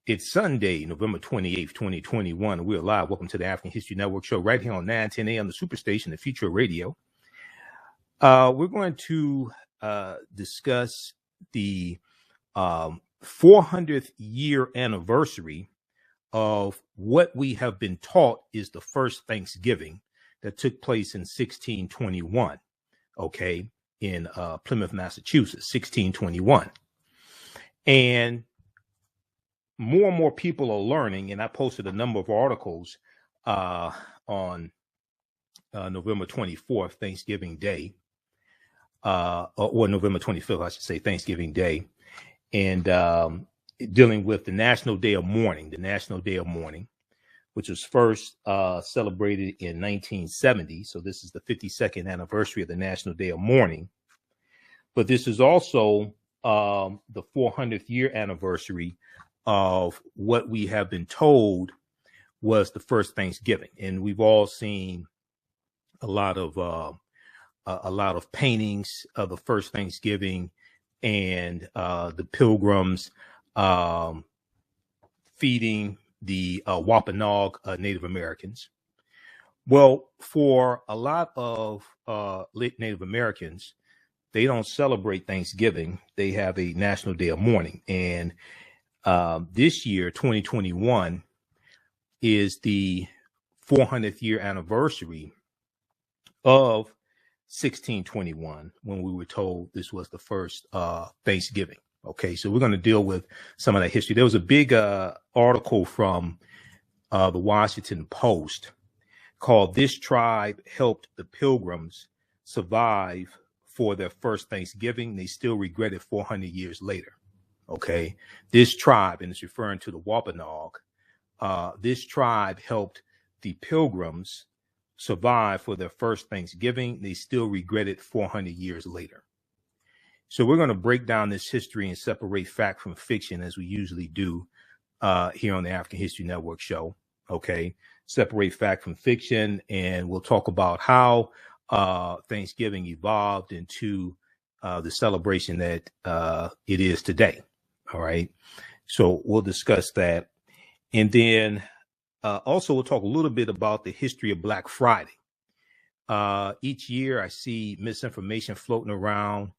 It's Sunday, November 28th, 2021. We're live. Welcome to the African History Network show right here on 910 AM, the Superstation, the Future Radio. We're going to discuss the 400th year anniversary of what we have been taught is the first Thanksgiving that took place in 1621, okay, in Plymouth, Massachusetts, 1621. And more people are learning, and I posted a number of articles on November 24th, Thanksgiving Day, or November 25th, I should say, Thanksgiving Day, and dealing with the National Day of Mourning, which was first celebrated in 1970. So this is the 52nd anniversary of the National Day of Mourning. But this is also the 400th year anniversary of what we have been told was the first Thanksgiving. And we've all seen a lot of paintings of the first Thanksgiving and the Pilgrims feeding the Wampanoag Native Americans. Well, for a lot of Native Americans, they don't celebrate Thanksgiving. They have a National Day of Mourning. And this year, 2021, is the 400th year anniversary of 1621, when we were told this was the first Thanksgiving. Okay, so we're going to deal with some of that history. There was a big article from the Washington Post called "This Tribe Helped the Pilgrims Survive for Their First Thanksgiving. They Still Regret It 400 Years Later." Okay, this tribe, and it's referring to the Wampanoag, this tribe helped the Pilgrims survive for their first Thanksgiving. They still regret it 400 years later. So we're going to break down this history and separate fact from fiction, as we usually do here on the African History Network show. Okay, separate fact from fiction, and we'll talk about how Thanksgiving evolved into the celebration that it is today. All right, so we'll discuss that, and then also we'll talk a little bit about the history of Black Friday. Each year I see misinformation floating around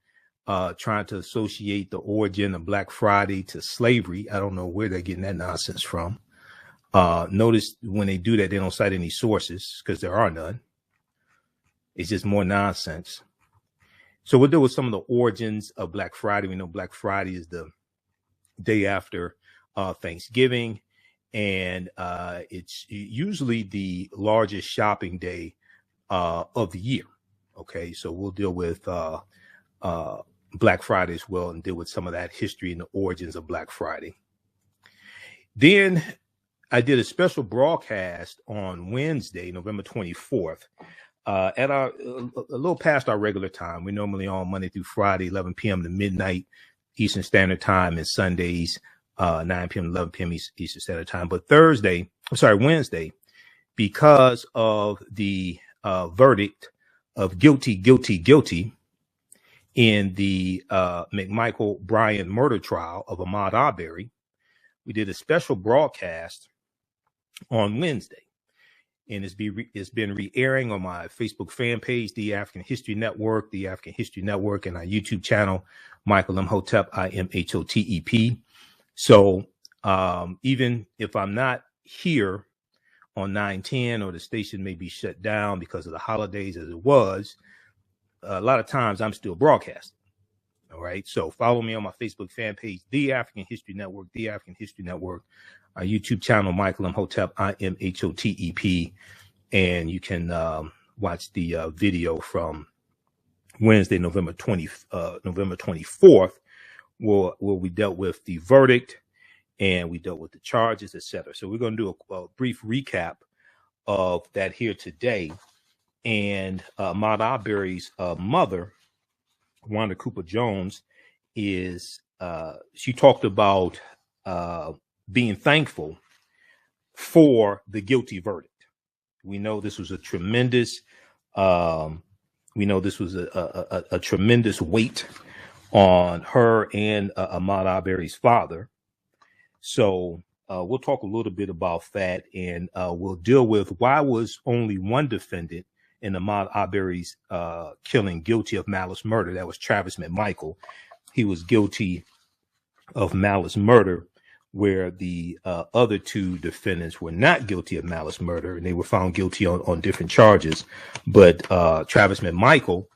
trying to associate the origin of Black Friday to slavery. I don't know where they're getting that nonsense from. Notice when they do that, they don't cite any sources, because there are none. It's just more nonsense. So we'll deal with some of the origins of Black Friday. We know Black Friday is the day after Thanksgiving, and it's usually the largest shopping day of the year. Okay, so we'll deal with Black Friday as well, and deal with some of that history and the origins of Black Friday. Then I did a special broadcast on Wednesday, November 24th, at a little past our regular time. We're normally on Monday through Friday, 11 p.m. to midnight Eastern Standard Time, and Sundays 9 p.m. to 11 p.m. Eastern Standard Time. But Wednesday, because of the verdict of guilty in the McMichael Bryan murder trial of Ahmaud Arbery, we did a special broadcast on Wednesday. And it's been re-airing on my Facebook fan page, The African History Network, and our YouTube channel, Michael Imhotep, Imhotep. So even if I'm not here on 910, or the station may be shut down because of the holidays, as it was, a lot of times I'm still broadcasting. All right. So follow me on my Facebook fan page, The African History Network, our YouTube channel, Michael Imhotep, Imhotep, and you can watch the video from Wednesday, November 24th, where we dealt with the verdict and we dealt with the charges, etc. So we're going to do a brief recap of that here today. And Ahmaud Arbery's mother, Wanda Cooper Jones, she talked about being thankful for the guilty verdict. We know this was a tremendous tremendous weight on her and Ahmaud Arbery's father. So we'll talk a little bit about that, and we'll deal with why was only one defendant in Ahmaud Arbery's killing guilty of malice murder. That was Travis McMichael. He was guilty of malice murder, where the other two defendants were not guilty of malice murder, and they were found guilty on different charges. But Travis McMichael,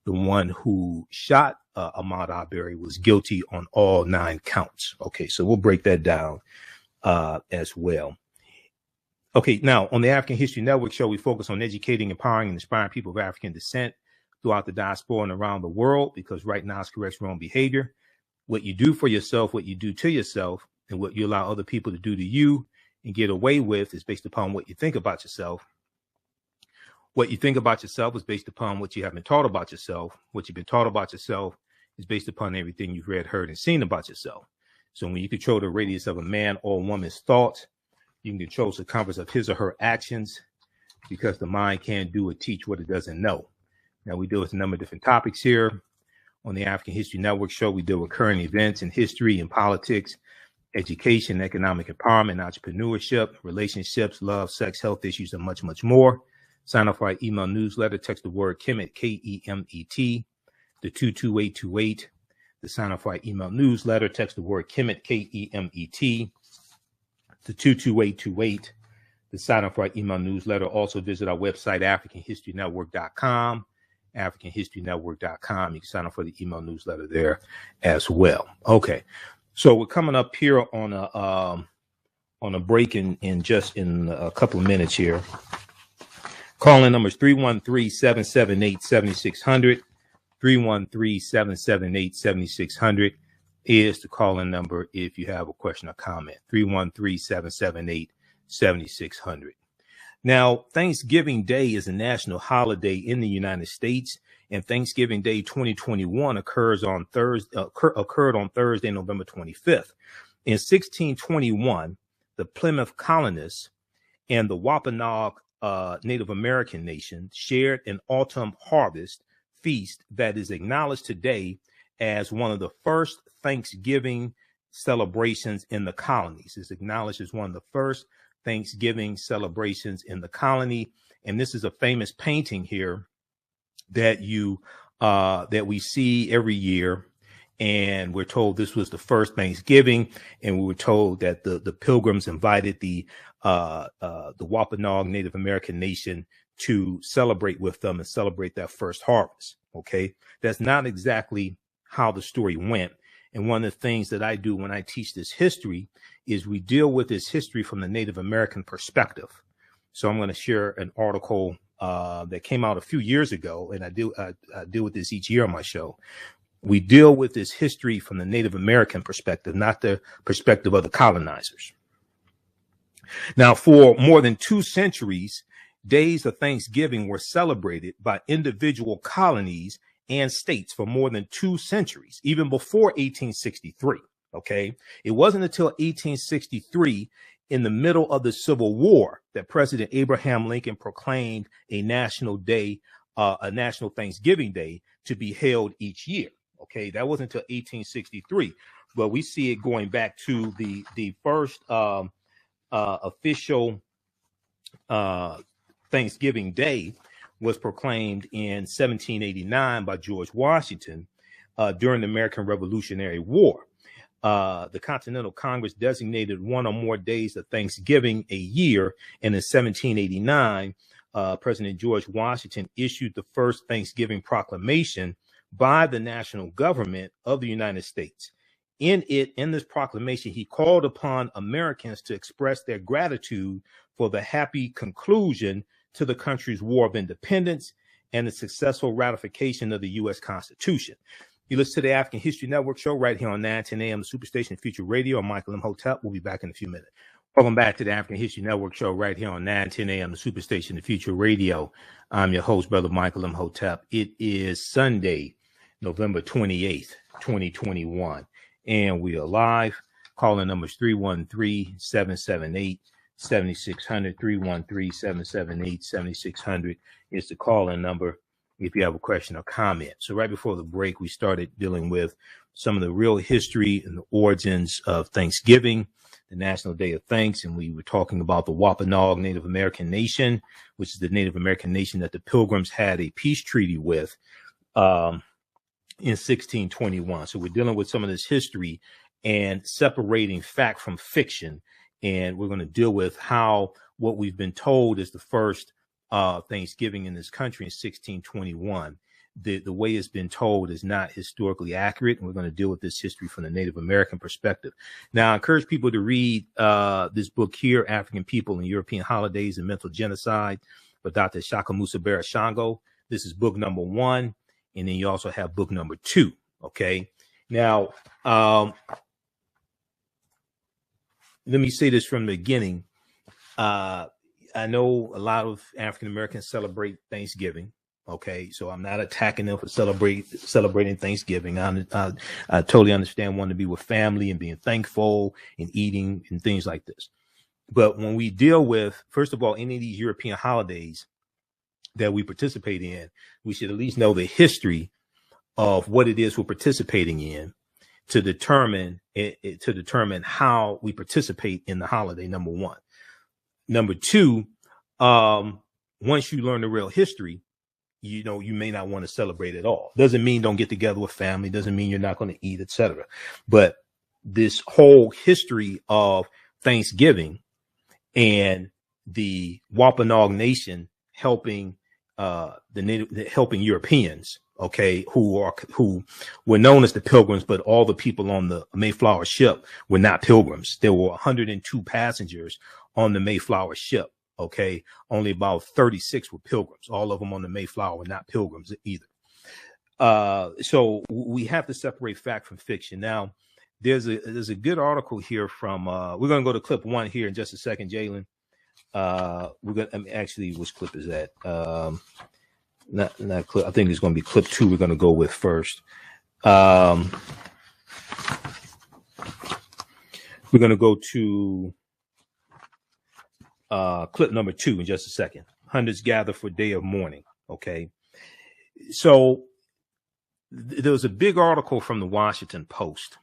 the one who shot Ahmaud Arbery, was guilty on all 9 counts. Okay, so we'll break that down as well. Okay, now on the African History Network show, we focus on educating, empowering, and inspiring people of African descent throughout the diaspora and around the world, because right now it's corrects wrong behavior. What you do for yourself, what you do to yourself, and what you allow other people to do to you and get away with is based upon what you think about yourself. What you think about yourself is based upon what you have been taught about yourself. What you've been taught about yourself is based upon everything you've read, heard, and seen about yourself. So when you control the radius of a man or woman's thoughts, you can control the compass of his or her actions, because the mind can't do or teach what it doesn't know. Now, we deal with a number of different topics here. On the African History Network show, we deal with current events in history and politics, education, economic empowerment, entrepreneurship, relationships, love, sex, health issues, and much, much more. Sign up for our email newsletter. Text the word Kemet, K-E-M-E-T, to 22828. To sign up for our email newsletter, text the word Kemet, K-E-M-E-T, to 22828. To sign up for our email newsletter, also visit our website, AfricanHistoryNetwork.com. AfricanHistoryNetwork.com. You can sign up for the email newsletter there as well. Okay, so we're coming up here on a break in just a couple of minutes here. Calling numbers 313-778-7600. 313-778-7600 is the calling number if you have a question or comment. 313-778-7600. Now, Thanksgiving Day is a national holiday in the United States, and Thanksgiving Day 2021 occurred on Thursday, November 25th. In 1621, the Plymouth colonists and the Wampanoag Native American nation shared an autumn harvest feast that is acknowledged today as one of the first Thanksgiving celebrations in the colonies. It's acknowledged as one of the first Thanksgiving celebrations in the colony. And this is a famous painting here that we see every year. And we're told this was the first Thanksgiving, and we were told that the Pilgrims invited the Wampanoag Native American nation to celebrate with them and celebrate that first harvest. Okay, that's not exactly how the story went. And one of the things that I do when I teach this history is we deal with this history from the Native American perspective. So I'm going to share an article that came out a few years ago, and I deal with this each year on my show. We deal with this history from the Native American perspective, not the perspective of the colonizers. Now, for more than 2 centuries, days of Thanksgiving were celebrated by individual colonies and states for more than 2 centuries, even before 1863. Okay, it wasn't until 1863, in the middle of the Civil War, that President Abraham Lincoln proclaimed a national day, a national Thanksgiving Day, to be held each year. Okay, that wasn't until 1863, but we see it going back to the first official Thanksgiving Day was proclaimed in 1789 by George Washington during the American Revolutionary War. The Continental Congress designated one or more days of Thanksgiving a year, and in 1789, President George Washington issued the first Thanksgiving proclamation by the national government of the United States. In this proclamation, he called upon Americans to express their gratitude for the happy conclusion to the country's War of Independence and the successful ratification of the U.S. Constitution. You listen to the African History Network show right here on 910 AM, the Superstation Future Radio. I'm Michael Imhotep. We'll be back in a few minutes. Welcome back to the African History Network show right here on 910 AM, the Superstation, the Future Radio. I'm your host, Brother Michael Imhotep. It is Sunday, November 28th, 2021, and we are live. Calling numbers 313-778-7600, 313-778-7600 is the call-in number if you have a question or comment. So right before the break, we started dealing with some of the real history and the origins of Thanksgiving. the National Day of Thanks, and we were talking about the Wampanoag Native American Nation, which is the Native American nation that the Pilgrims had a peace treaty with in 1621. So we're dealing with some of this history and separating fact from fiction, and we're going to deal with how what we've been told is the first Thanksgiving in this country in 1621. The way it's been told is not historically accurate, and we're going to deal with this history from the Native American perspective. Now, I encourage people to read this book here, African People and European Holidays and Mental Genocide, by Dr. Shakamusa Barashango. This is book number 1, and then you also have book number 2, okay? Now, let me say this from the beginning. I know a lot of African Americans celebrate Thanksgiving. Okay, so I'm not attacking them for celebrating Thanksgiving. I totally understand wanting to be with family and being thankful and eating and things like this. But when we deal with, first of all, any of these European holidays that we participate in, we should at least know the history of what it is we're participating in to determine how we participate in the holiday, number one. Number two, once you learn the real history, you know, you may not want to celebrate at all. Doesn't mean don't get together with family. Doesn't mean you're not going to eat, etc. But this whole history of Thanksgiving and the Wampanoag Nation helping helping Europeans, okay, who were known as the Pilgrims, but all the people on the Mayflower ship were not Pilgrims. There were 102 passengers on the Mayflower ship. Okay, only about 36 were Pilgrims. All of them on the Mayflower were not Pilgrims either. So we have to separate fact from fiction. Now, there's a good article here from we're going to go to clip 1 here in just a second, Jalen. We're going to actually, which clip is that? Not clip. I think it's going to be clip 2. We're going to go with first. We're going to go to clip number 2 in just a second. Hundreds gather for Day of Mourning. Okay. So there was a big article from the Washington Post.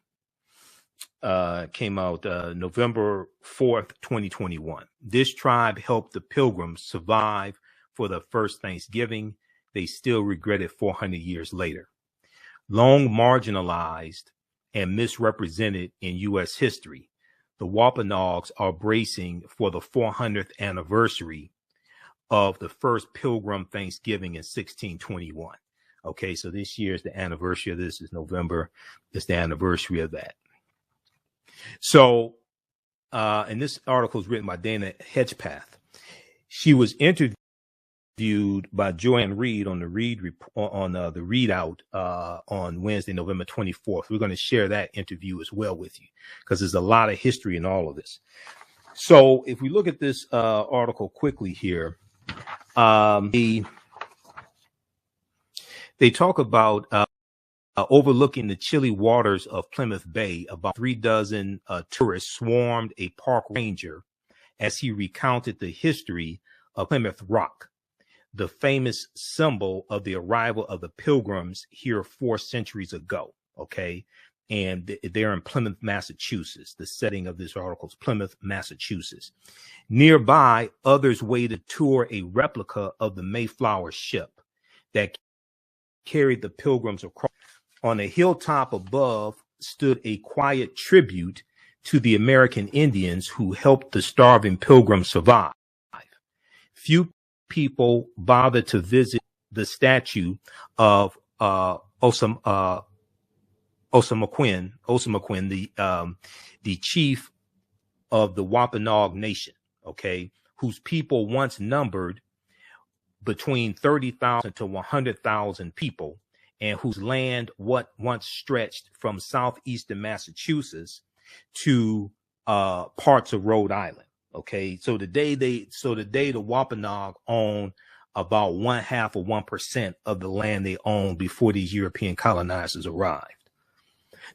Came out November 4th, 2021. This tribe helped the Pilgrims survive for the first Thanksgiving. They still regret it 400 years later. Long marginalized and misrepresented in U.S. history, the Wampanoags are bracing for the 400th anniversary of the first Pilgrim Thanksgiving in 1621. Okay, so this year is the anniversary of this. Is November. It's the anniversary of that. So, and this article is written by Dana Hedgpeth. She was interviewed by Joanne Reed on the Readout on Wednesday, November 24th. We're going to share that interview as well with you because there's a lot of history in all of this. So, if we look at this article quickly here, they talk about overlooking the chilly waters of Plymouth Bay. About 36 tourists swarmed a park ranger as he recounted the history of Plymouth Rock, the famous symbol of the arrival of the Pilgrims here 4 centuries ago. Okay. And they're in Plymouth, Massachusetts. The setting of this article is Plymouth, Massachusetts. Nearby, others waited to tour a replica of the Mayflower ship that carried the Pilgrims across. On a hilltop above stood a quiet tribute to the American Indians who helped the starving Pilgrims survive. Few people bothered to visit the statue of Osamoquin, the chief of the Wampanoag Nation, okay, whose people once numbered between 30,000 to 100,000 people, and whose land once stretched from southeastern Massachusetts to parts of Rhode Island. Okay, so today the Wampanoag own about 1/2 of 1% of the land they owned before these European colonizers arrived.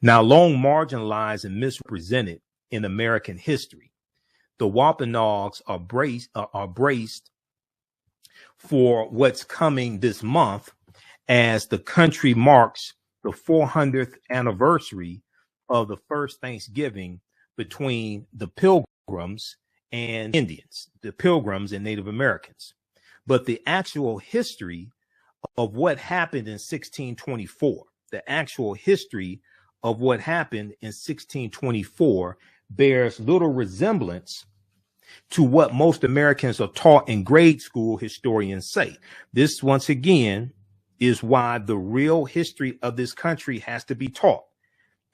Now, long marginalized and misrepresented in American history, the Wampanoags are braced for what's coming this month, as the country marks the 400th anniversary of the first Thanksgiving between the Pilgrims and Indians, the Pilgrims and Native Americans. But the actual history of what happened in 1624, the actual history of what happened in 1624 bears little resemblance to what most Americans are taught in grade school, historians say. This, once again, is why the real history of this country has to be taught.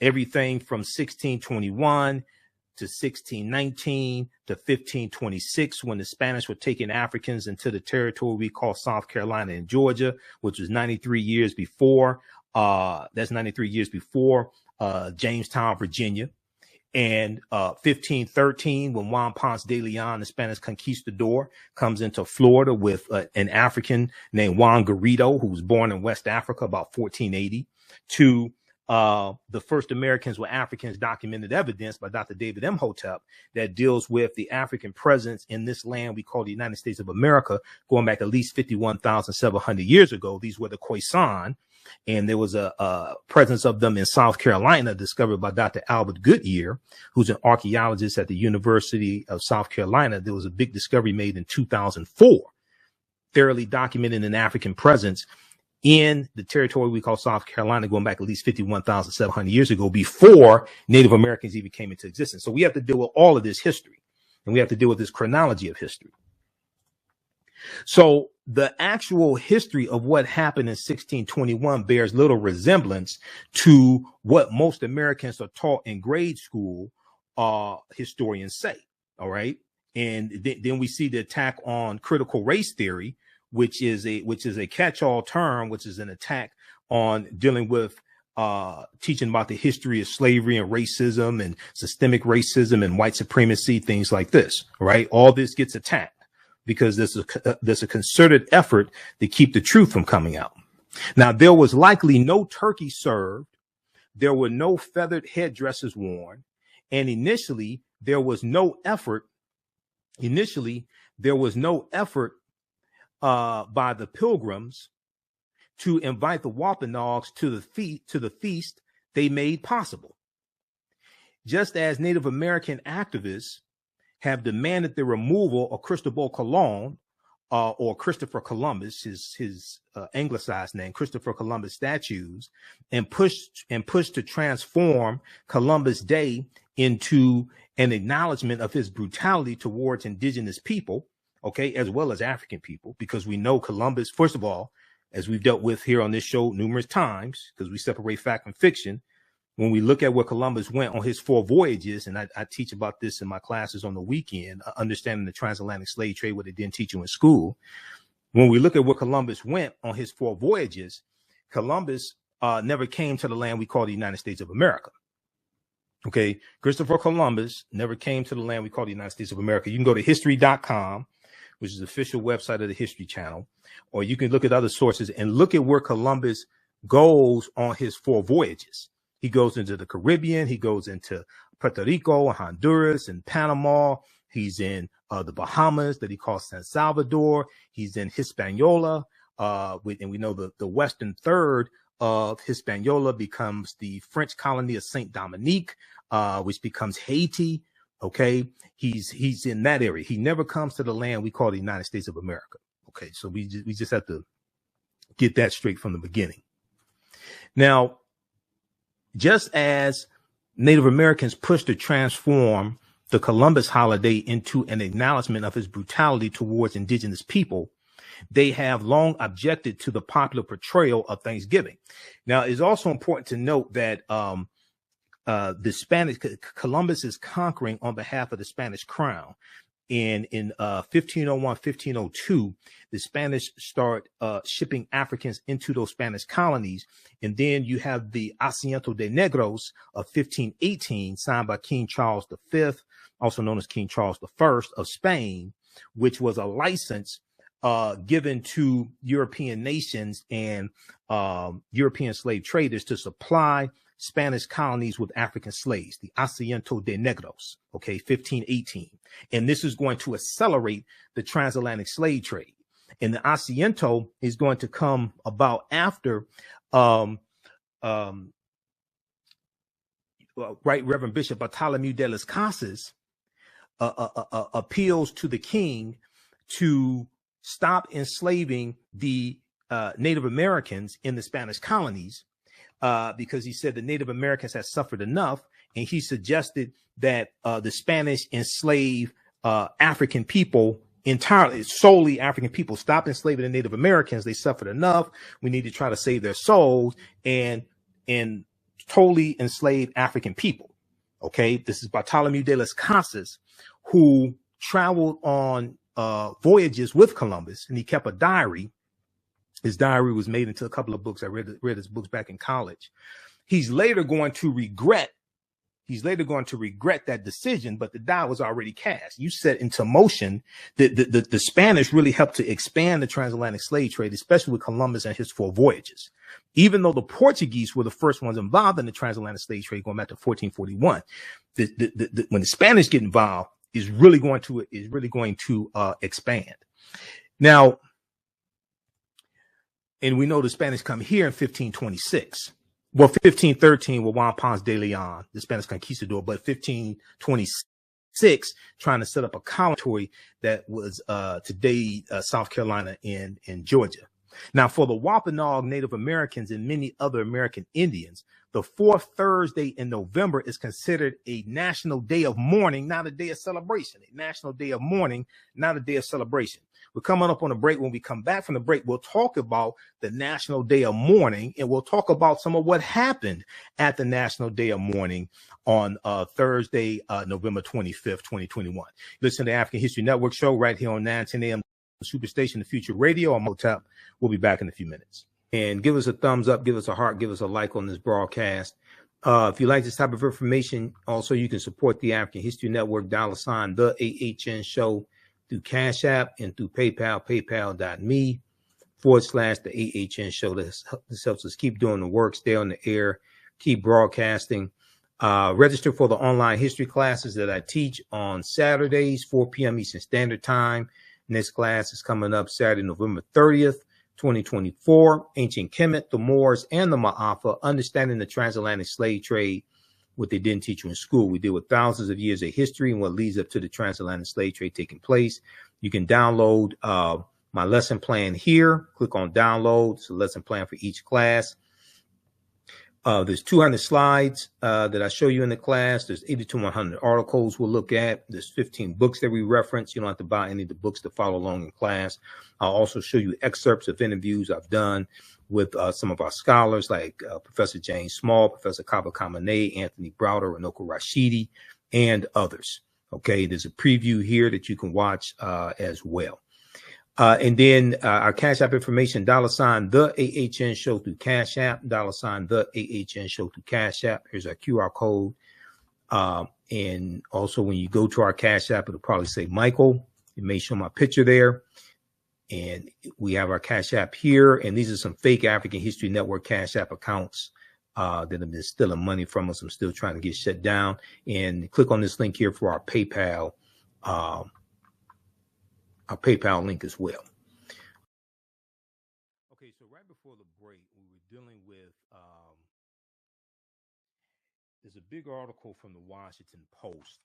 Everything from 1621 to 1619 to 1526, when the Spanish were taking Africans into the territory we call South Carolina and Georgia, which was 93 years before. That's 93 years before Jamestown, Virginia. And 1513, when Juan Ponce de Leon, the Spanish conquistador, comes into Florida with an African named Juan Garrido, who was born in West Africa about 1480, to the first Americans with Africans documented evidence by Dr. David Imhotep that deals with the African presence in this land we call the United States of America, going back at least 51,700 years ago. These were the Khoisan. And there was a presence of them in South Carolina discovered by Dr. Albert Goodyear, who's an archaeologist at the University of South Carolina. There was a big discovery made in 2004, thoroughly documenting an African presence in the territory we call South Carolina, going back at least 51,700 years ago, before Native Americans even came into existence. So we have to deal with all of this history, and we have to deal with this chronology of history. So the actual history of what happened in 1621 bears little resemblance to what most Americans are taught in grade school, historians say. All right. And then we see the attack on critical race theory, which is a catch-all term, which is an attack on dealing with teaching about the history of slavery and racism and systemic racism and white supremacy, things like this. Right. All this gets attacked because there's a concerted effort to keep the truth from coming out. Now, there was likely no turkey served. There were no feathered headdresses worn. And initially, there was no effort by the Pilgrims to invite the Wampanoags to the feast they made possible. Just as Native American activists have demanded the removal of Cristobal Colon, or Christopher Columbus, his anglicized name, Christopher Columbus statues, and pushed to transform Columbus Day into an acknowledgement of his brutality towards indigenous people, okay, as well as African people, because we know Columbus, first of all, as we've dealt with here on this show numerous times, because we separate fact from fiction. When we look at where Columbus went on his 4 voyages, and I teach about this in my classes on the weekend, understanding the transatlantic slave trade, what they didn't teach you in school. When we look at where Columbus went on his 4 voyages, Columbus never came to the land we call the United States of America. Okay, Christopher Columbus never came to the land we call the United States of America. You can go to history.com, which is the official website of the History Channel, or you can look at other sources and look at where Columbus goes on his 4 voyages. He goes into the Caribbean. He goes into Puerto Rico, Honduras, and Panama. He's in the Bahamas that he calls San Salvador. He's in Hispaniola. And we know the western third of Hispaniola becomes the French colony of Saint Dominique, which becomes Haiti. Okay, he's in that area. He never comes to the land we call the United States of America. Okay, so we just have to get that straight from the beginning. Now, just as Native Americans pushed to transform the Columbus holiday into an acknowledgement of his brutality towards indigenous people, they have long objected to the popular portrayal of Thanksgiving. Now, it's also important to note that the Spanish Columbus is conquering on behalf of the Spanish crown. And in 1501, 1502, the Spanish start shipping Africans into those Spanish colonies. And then you have the Asiento de Negros of 1518, signed by King Charles V, also known as King Charles I of Spain, which was a license given to European nations and European slave traders to supply Spanish colonies with African slaves, the Asiento de Negros, okay, 1518. And this is going to accelerate the transatlantic slave trade. And the Asiento is going to come about after Right Reverend Bishop Bartholomew de las Casas appeals to the king to stop enslaving the Native Americans in the Spanish colonies, because he said the Native Americans had suffered enough, and he suggested that the Spanish enslave African people entirely, solely African people. Stop enslaving the Native Americans. They suffered enough. We need to try to save their souls and totally enslave African people. Okay, this is Bartholomew de las Casas, who traveled on voyages with Columbus, and he kept a diary. His diary was made into a couple of books. I read his books back in college. He's later going to regret that decision, but the die was already cast. You set into motion the Spanish really helped to expand the transatlantic slave trade, especially with Columbus and his 4 voyages. Even though the Portuguese were the first ones involved in the transatlantic slave trade going back to 1441, when the Spanish get involved, is really going to expand. Now, and we know the Spanish come here in 1526. Well, 1513 with Juan Ponce de Leon, the Spanish conquistador, but 1526 trying to set up a colony that was today South Carolina and Georgia. Now, for the Wampanoag Native Americans and many other American Indians, the 4th Thursday in November is considered a national day of mourning, not a day of celebration. A national day of mourning, not a day of celebration. We're coming up on a break. When we come back from the break, we'll talk about the National Day of Mourning, and we'll talk about some of what happened at the National Day of Mourning on Thursday, November 25th, 2021. Listen to the African History Network show right here on 910 a.m. Superstation, The Future Radio. I'm Imhotep. We'll be back in a few minutes. And give us a thumbs up, give us a heart, give us a like on this broadcast. If you like this type of information, also you can support the African History Network, $ the AHN show, through Cash App and through PayPal, paypal.me/the AHN show. This helps us keep doing the work, stay on the air, keep broadcasting. Register for the online history classes that I teach on Saturdays, 4 p.m. Eastern Standard Time. Next class is coming up Saturday, November 30th, 2024. Ancient Kemet, the Moors, and the Ma'afa, understanding the transatlantic slave trade, what they didn't teach you in school. We deal with thousands of years of history and what leads up to the transatlantic slave trade taking place. You can download my lesson plan here. Click on download. It's a lesson plan for each class. There's 200 slides that I show you in the class. There's 80 to 100 articles we'll look at. There's 15 books that we reference. You don't have to buy any of the books to follow along in class. I'll also show you excerpts of interviews I've done with some of our scholars like Professor James Small, Professor Kaba Kamene, Anthony Browder, Ranoko Rashidi, and others. Okay, there's a preview here that you can watch as well. And then our Cash App information, $ the AHN show through Cash App, $ the AHN show through Cash App. Here's our QR code. And also when you go to our Cash App, it'll probably say Michael. It may show my picture there. And we have our Cash App here. And these are some fake African History Network Cash App accounts that have been stealing money from us. I'm still trying to get shut down. And click on this link here for our PayPal link as well. Okay, so right before the break, we were dealing with there's a big article from the Washington Post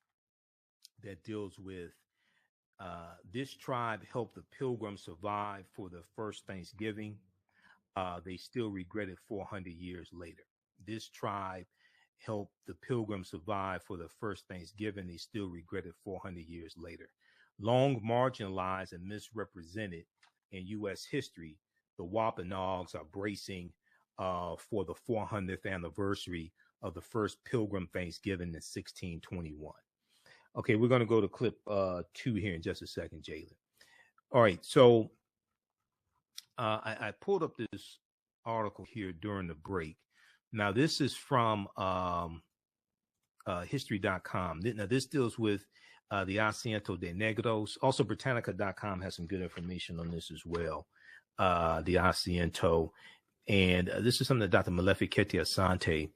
that deals with this tribe helped the Pilgrims survive for the first Thanksgiving. They still regret it 400 years later. This tribe helped the Pilgrims survive for the first Thanksgiving. They still regret it 400 years later. Long marginalized and misrepresented in U.S. history, the Wampanoags are bracing for the 400th anniversary of the first Pilgrim Thanksgiving in 1621. Okay, we're going to go to clip 2 here in just a second, Jalen. All right, so I pulled up this article here during the break. Now, this is from history.com. Now, this deals with the Asiento de Negros. Also, Britannica.com has some good information on this as well. The Asiento. And this is something that Dr. Malefikete Asante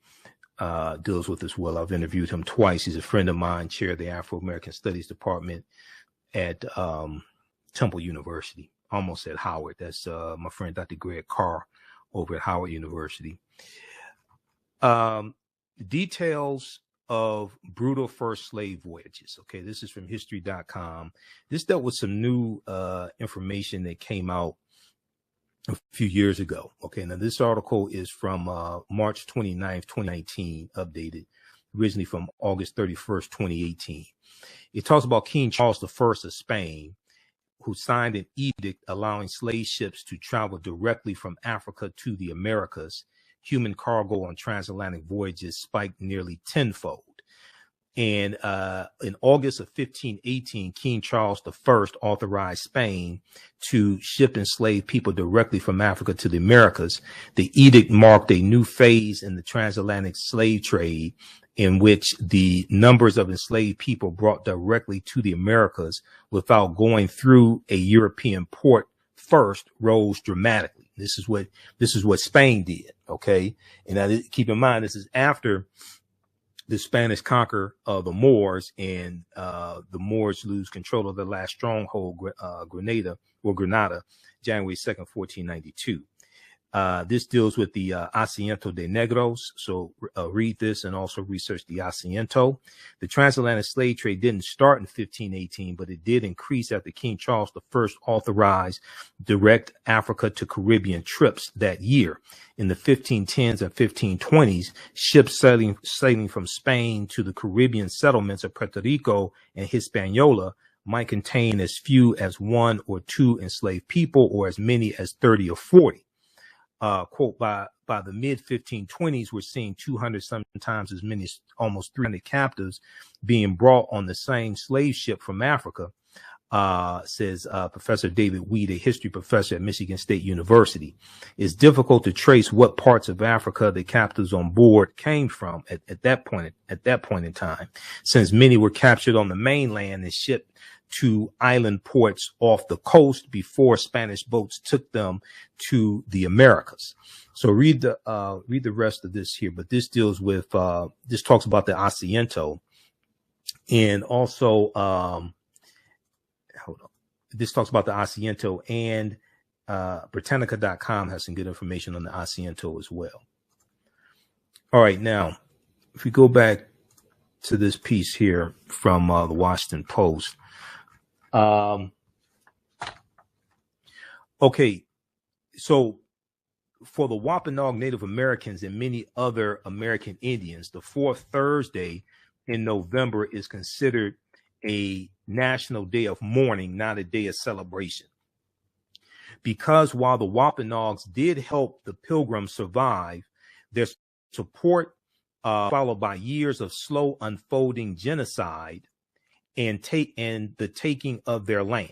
deals with as well. I've interviewed him twice. He's a friend of mine, chair of the Afro-American Studies Department at Temple University. Almost at Howard. That's my friend, Dr. Greg Carr, over at Howard University. Details of brutal first slave voyages. Okay, this is from history.com. This dealt with some new information that came out a few years ago. Okay, now this article is from March 29th, 2019, updated, originally from August 31st, 2018. It talks about King Charles I of Spain, who signed an edict allowing slave ships to travel directly from Africa to the Americas. Human cargo on transatlantic voyages spiked nearly tenfold. And in August of 1518, King Charles I authorized Spain to ship enslaved people directly from Africa to the Americas. The edict marked a new phase in the transatlantic slave trade, in which the numbers of enslaved people brought directly to the Americas without going through a European port first rose dramatically. This is what Spain did. Okay. And now keep in mind, this is after the Spanish conquer the Moors, and the Moors lose control of the last stronghold, Granada, January 2nd, 1492. This deals with the Asiento de Negros. So read this and also research the Asiento. The transatlantic slave trade didn't start in 1518, but it did increase after King Charles I authorized direct Africa to Caribbean trips that year. In the 1510s and 1520s, ships sailing from Spain to the Caribbean settlements of Puerto Rico and Hispaniola might contain as few as 1 or 2 enslaved people, or as many as 30 or 40. Quote, by the mid 1520s, we're seeing 200, sometimes as many as almost 300 captives being brought on the same slave ship from Africa, says Professor David Weed, a history professor at Michigan State University. It's difficult to trace what parts of Africa the captives on board came from at that point in time, since many were captured on the mainland and shipped to island ports off the coast before Spanish boats took them to the Americas. So read the rest of this here, but this deals with this talks about the Asiento, and also this talks about the Asiento, and Britannica.com has some good information on the Asiento as well. All right, now if we go back to this piece here from the Washington Post. Okay, so for the Wampanoag Native Americans and many other American Indians, the fourth Thursday in November is considered a National Day of Mourning, not a day of celebration. Because while the Wampanoags did help the Pilgrims survive, their support followed by years of slow unfolding genocide and the taking of their land.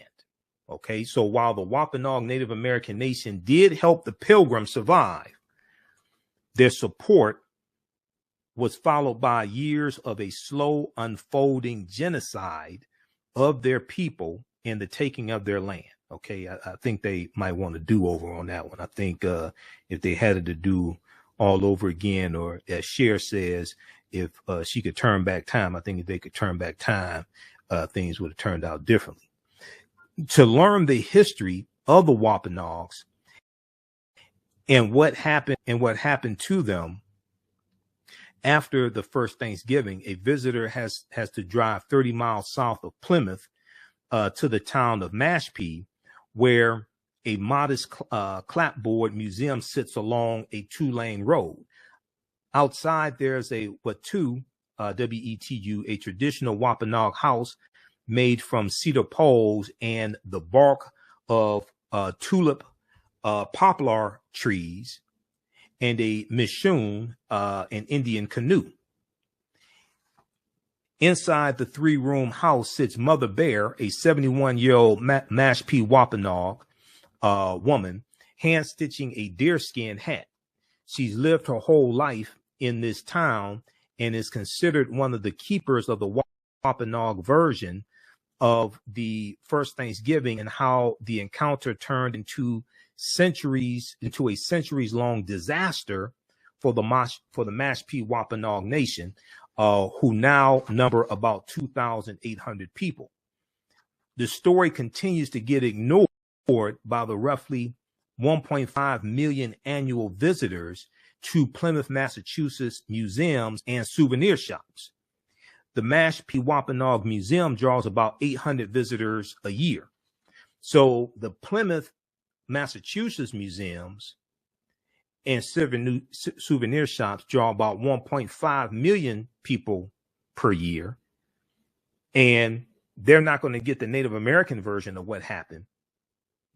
Okay, so while the Wampanoag Native American nation did help the Pilgrims survive, their support was followed by years of a slow unfolding genocide of their people and the taking of their land. Okay, I think they might want to do over on that one. I think if they had it to do all over again, or as Cher says, if she could turn back time, I think if they could turn back time, things would have turned out differently. To learn the history of the Wampanoags and what happened to them after the first Thanksgiving, a visitor has to drive 30 miles south of Plymouth to the town of Mashpee, where a modest clapboard museum sits along a 2-lane road. Outside, there's a Wetu, W-E-T-U, a traditional Wampanoag house made from cedar poles and the bark of tulip poplar trees, and a mishoon, an Indian canoe. Inside the 3-room house sits Mother Bear, a 71-year-old Mashpee Wampanoag woman, hand-stitching a deerskin hat. She's lived her whole life in this town and is considered one of the keepers of the Wampanoag version of the first Thanksgiving, and how the encounter turned into a centuries-long disaster for the Mashpee Wampanoag Nation, who now number about 2,800 people. The story continues to get ignored by the roughly 1.5 million annual visitors to Plymouth, Massachusetts museums and souvenir shops. the Mashpee Wampanoag Museum draws about 800 visitors a year. So the Plymouth, Massachusetts museums and souvenir shops draw about 1.5 million people per year. And they're not going to get the Native American version of what happened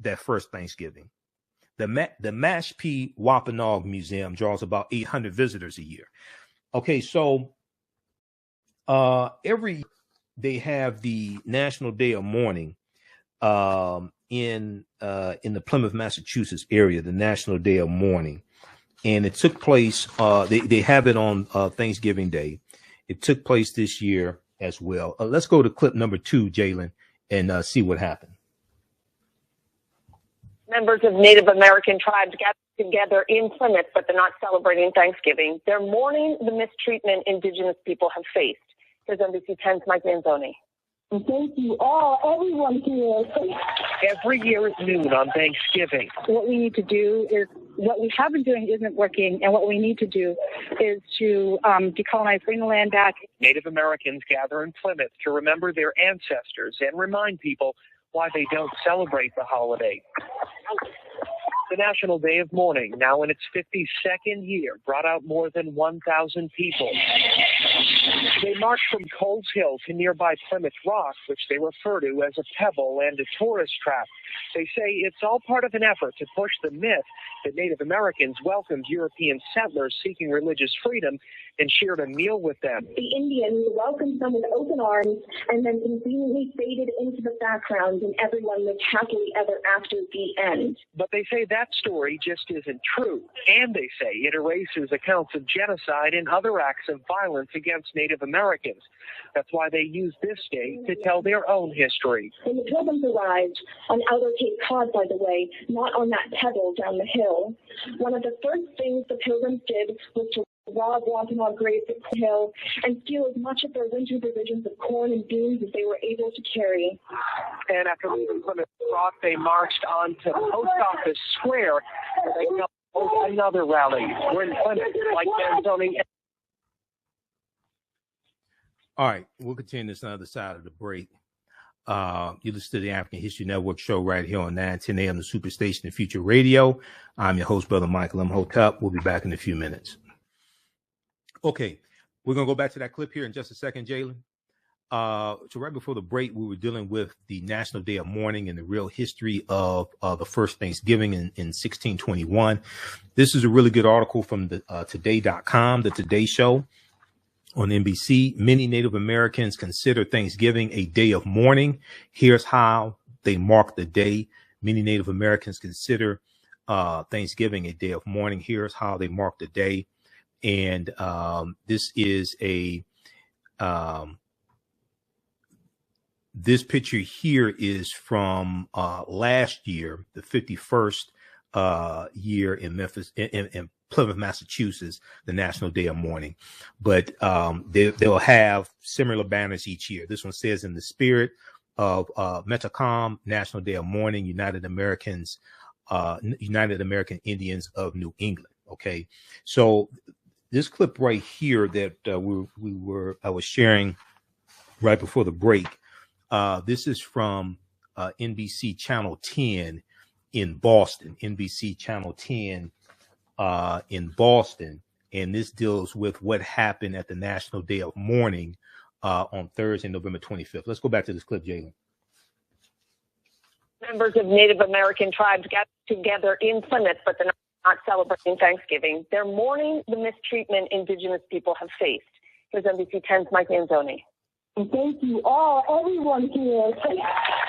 that first Thanksgiving. The Mashpee Wampanoag Museum draws about 800 visitors a year. Okay, so they have the National Day of Mourning in the Plymouth, Massachusetts area, the National Day of Mourning. And it took place, they have it on Thanksgiving Day. It took place this year as well. Let's go to clip number 2, Jalen, and see what happened. Members of Native American tribes gathered together in Plymouth, but they're not celebrating Thanksgiving. They're mourning the mistreatment Indigenous people have faced. Here's NBC 10's Mike Manzoni. Thank you all, everyone here. Every year at noon on Thanksgiving. What we need to do is, what we have been doing isn't working, and what we need to do is to decolonize, bring the land back. Native Americans gather in Plymouth to remember their ancestors and remind people why they don't celebrate the holiday. The National Day of Mourning, now in its 52nd year, brought out more than 1,000 people. They marched from Coles Hill to nearby Plymouth Rock, which they refer to as a pebble and a tourist trap. They say it's all part of an effort to push the myth that Native Americans welcomed European settlers seeking religious freedom and shared a meal with them. The Indians welcomed them with open arms and then conveniently faded into the background, and everyone lived happily ever after the end. But they say that story just isn't true, and they say it erases accounts of genocide and other acts of violence against Native Americans. That's why they use this day to tell their own history. When the Pilgrims arrived on Outer Cape Cod, by the way, not on that pebble down the hill, one of the first things the Pilgrims did was to rob Wampanoag graves at the hill and steal as much of their winter provisions of corn and beans as they were able to carry. And after leaving Plymouth Rock, they marched on to Post Office Square, where they held another rally. We're in Plymouth, like Manzoni. All right, we'll continue this on the other side of the break. You listen to the African History Network show right here on 910 a.m. the Superstation and Future Radio. I'm your host, Brother Michael Imhotep. We'll be back in a few minutes. Okay, we're going to go back to that clip here in just a second, Jalen. So right before the break, we were dealing with the National Day of Mourning and the real history of the first Thanksgiving in 1621. This is a really good article from the today.com, the Today Show on NBC. Many Native Americans consider Thanksgiving a day of mourning. Here's how they mark the day. Many Native Americans consider Thanksgiving a day of mourning. Here's how they mark the day. And this is this picture here is from last year, the 51st year in Memphis, in Plymouth, Massachusetts, the National Day of Mourning. But they'll have similar banners each year. This one says, in the spirit of Metacom, National Day of Mourning, United American Indians of New England. Okay, so this clip right here that I was sharing right before the break. This is from NBC Channel 10 in Boston. NBC Channel 10 in Boston, and this deals with what happened at the National Day of Mourning on Thursday, November 25th. Let's go back to this clip, Jalen. Members of Native American tribes gathered together in Plymouth, but they're not celebrating Thanksgiving. They're mourning the mistreatment Indigenous people have faced. Here's NBC 10's Mike Manzoni. Thank you all, everyone here.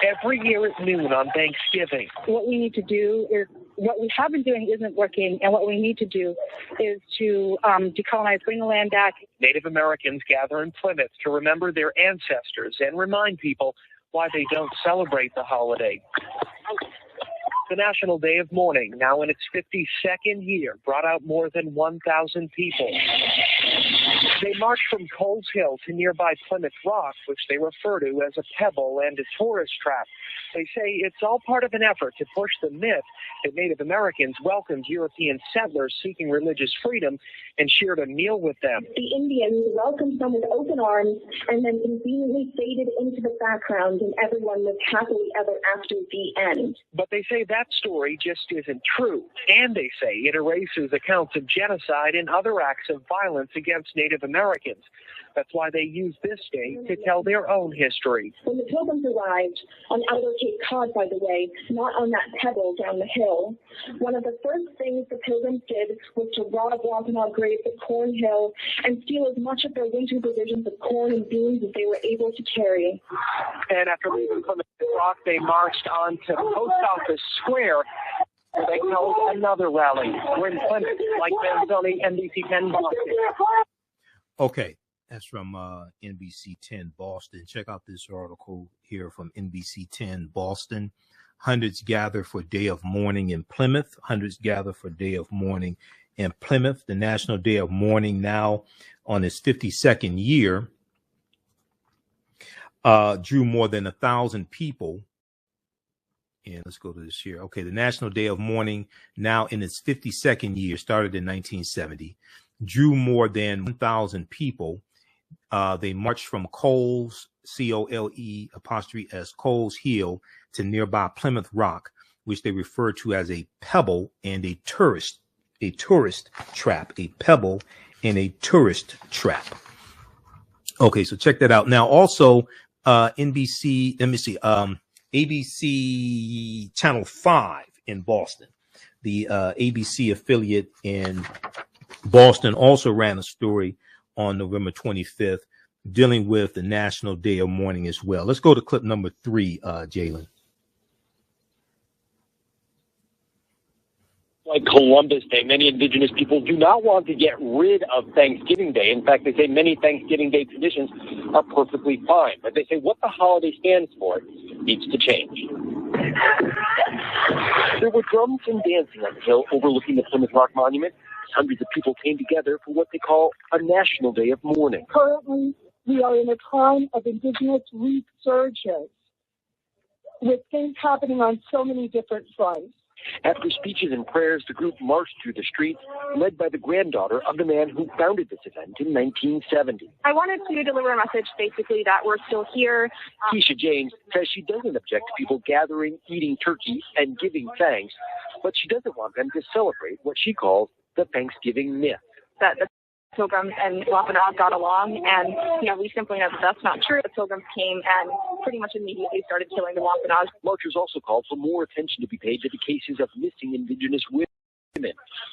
Every year at noon on Thanksgiving. What we need to do is, what we have been doing isn't working, and what we need to do is to decolonize, bring the land back. Native Americans gather in Plymouth to remember their ancestors and remind people why they don't celebrate the holiday. The National Day of Mourning, now in its 52nd year, brought out more than 1,000 people. They march from Coles Hill to nearby Plymouth Rock, which they refer to as a pebble and a tourist trap. They say it's all part of an effort to push the myth that Native Americans welcomed European settlers seeking religious freedom and shared a meal with them. The Indians welcomed them with open arms and then conveniently faded into the background, and everyone lived happily ever after. The end. But they say that story just isn't true, and they say it erases accounts of genocide and other acts of violence against Native Americans. That's why they use this day to tell their own history. When the Pilgrims arrived on Outer Cape Cod, by the way, not on that pebble down the hill, one of the first things the Pilgrims did was to rob Wampanoag graves at Corn Hill and steal as much of their winter provisions of corn and beans as they were able to carry. And after leaving Plymouth Rock, they marched on to Post Office Square, where they held another rally. We're in Plymouth, Mike Manzoni, NBC 10 Boston. Okay. That's from NBC 10 Boston. Check out this article here from NBC 10 Boston. Hundreds gather for Day of Mourning in Plymouth. Hundreds gather for Day of Mourning in Plymouth. The National Day of Mourning, now on its 52nd year, drew more than 1,000 people. And let's go to this here. Okay, the National Day of Mourning, now in its 52nd year, started in 1970, drew more than 1,000 people. They marched from Coles, C-O-L-E', Coles Hill, to nearby Plymouth Rock, which they refer to as a pebble and a tourist trap. A pebble and a tourist trap. Okay, so check that out. Now, also, NBC, let me see, ABC Channel 5 in Boston. The ABC affiliate in Boston also ran a story on November 25th dealing with the National Day of Mourning as well. Let's go to clip number 3, Jalen. Like Columbus Day, many Indigenous people do not want to get rid of Thanksgiving Day. In fact, they say many Thanksgiving Day traditions are perfectly fine. But they say what the holiday stands for needs to change. There were drums and dancing on the hill overlooking the Plymouth Rock Monument. Hundreds of people came together for what they call a National Day of Mourning. Currently, we are in a time of Indigenous resurgence, with things happening on so many different fronts. After speeches and prayers, the group marched through the streets, led by the granddaughter of the man who founded this event in 1970. I wanted to deliver a message, basically, that we're still here. Keisha James says she doesn't object to people gathering, eating turkey, and giving thanks, but she doesn't want them to celebrate what she calls the Thanksgiving myth. That the Pilgrims and Wampanoag got along, and we simply know that that's not true. The Pilgrims came and pretty much immediately started killing the Wampanoag. Marchers also called for more attention to be paid to the cases of missing Indigenous women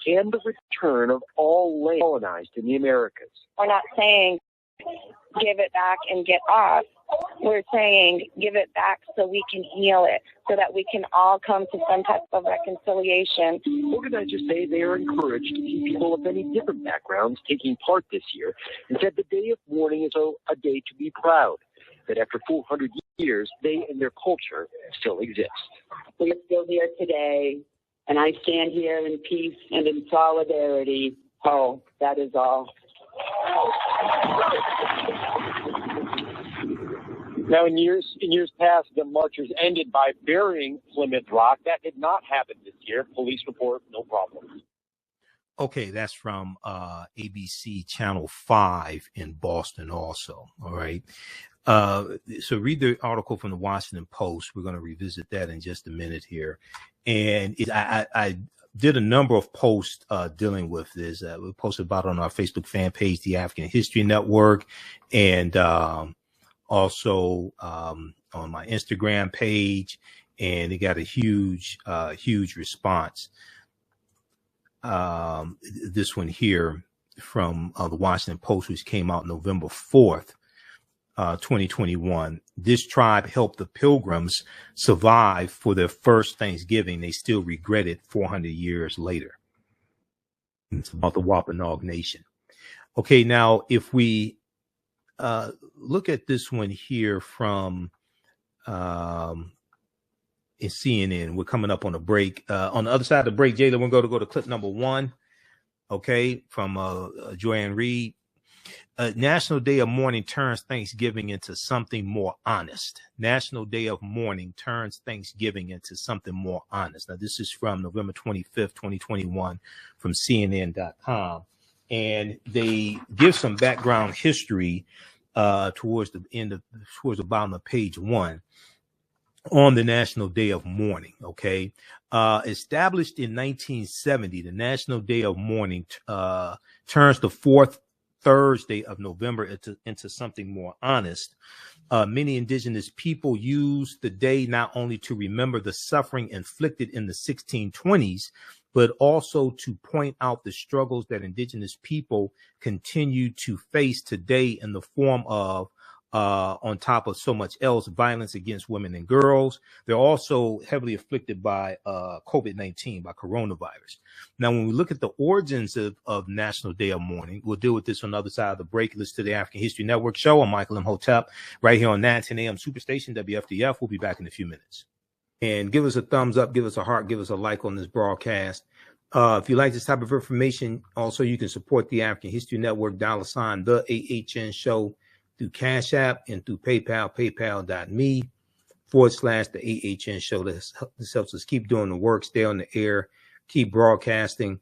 and the return of all land colonized in the Americas. We're not saying give it back and get off. We're saying give it back so we can heal it, so that we can all come to some type of reconciliation. Organizers say they are encouraged to see people of many different backgrounds taking part this year, and said the Day of Mourning is a day to be proud, that after 400 years, they and their culture still exist. We are still here today, and I stand here in peace and in solidarity. Oh, that is all. Now, in years past, the marchers ended by burying Plymouth Rock. That did not happen this year. Police report, no problem. Okay, that's from ABC Channel 5 in Boston also. All right. So read the article from the Washington Post. We're going to revisit that in just a minute here. And I did a number of posts dealing with this. We posted about it on our Facebook fan page, the African History Network, and also on my Instagram page, and it got a huge response. This one here from the Washington Post, which came out November 4th, 2021. This tribe helped the Pilgrims survive for their first Thanksgiving. They still regret it 400 years later. It's about the Wampanoag Nation. Okay, now if we look at this one here from in CNN, we're coming up on a break. On the other side of the break, Jayla, we're going to go to clip number 1. Okay, from Joanne Reed. National Day of Mourning turns Thanksgiving into something more honest. National Day of Mourning turns Thanksgiving into something more honest. Now, this is from November 25th, 2021 from CNN.com. And they give some background history towards the bottom of page 1 on the National Day of Mourning. Okay. Established in 1970, the National Day of Mourning turns the fourth Thursday of November into something more honest. Many indigenous people use the day not only to remember the suffering inflicted in the 1620s, but also to point out the struggles that indigenous people continue to face today in the form of, on top of so much else, violence against women and girls. They're also heavily afflicted by COVID-19, by coronavirus. Now, when we look at the origins of National Day of Mourning, we'll deal with this on the other side of the break. Listen to the African History Network show. I'm Michael Imhotep, right here on 910 AM Superstation, WFDF. We'll be back in a few minutes. And give us a thumbs up, give us a heart, give us a like on this broadcast. If you like this type of information, also you can support the African History Network, $ the AHN show, through Cash App and through PayPal, paypal.me/the AHN show. This helps us keep doing the work, stay on the air, keep broadcasting.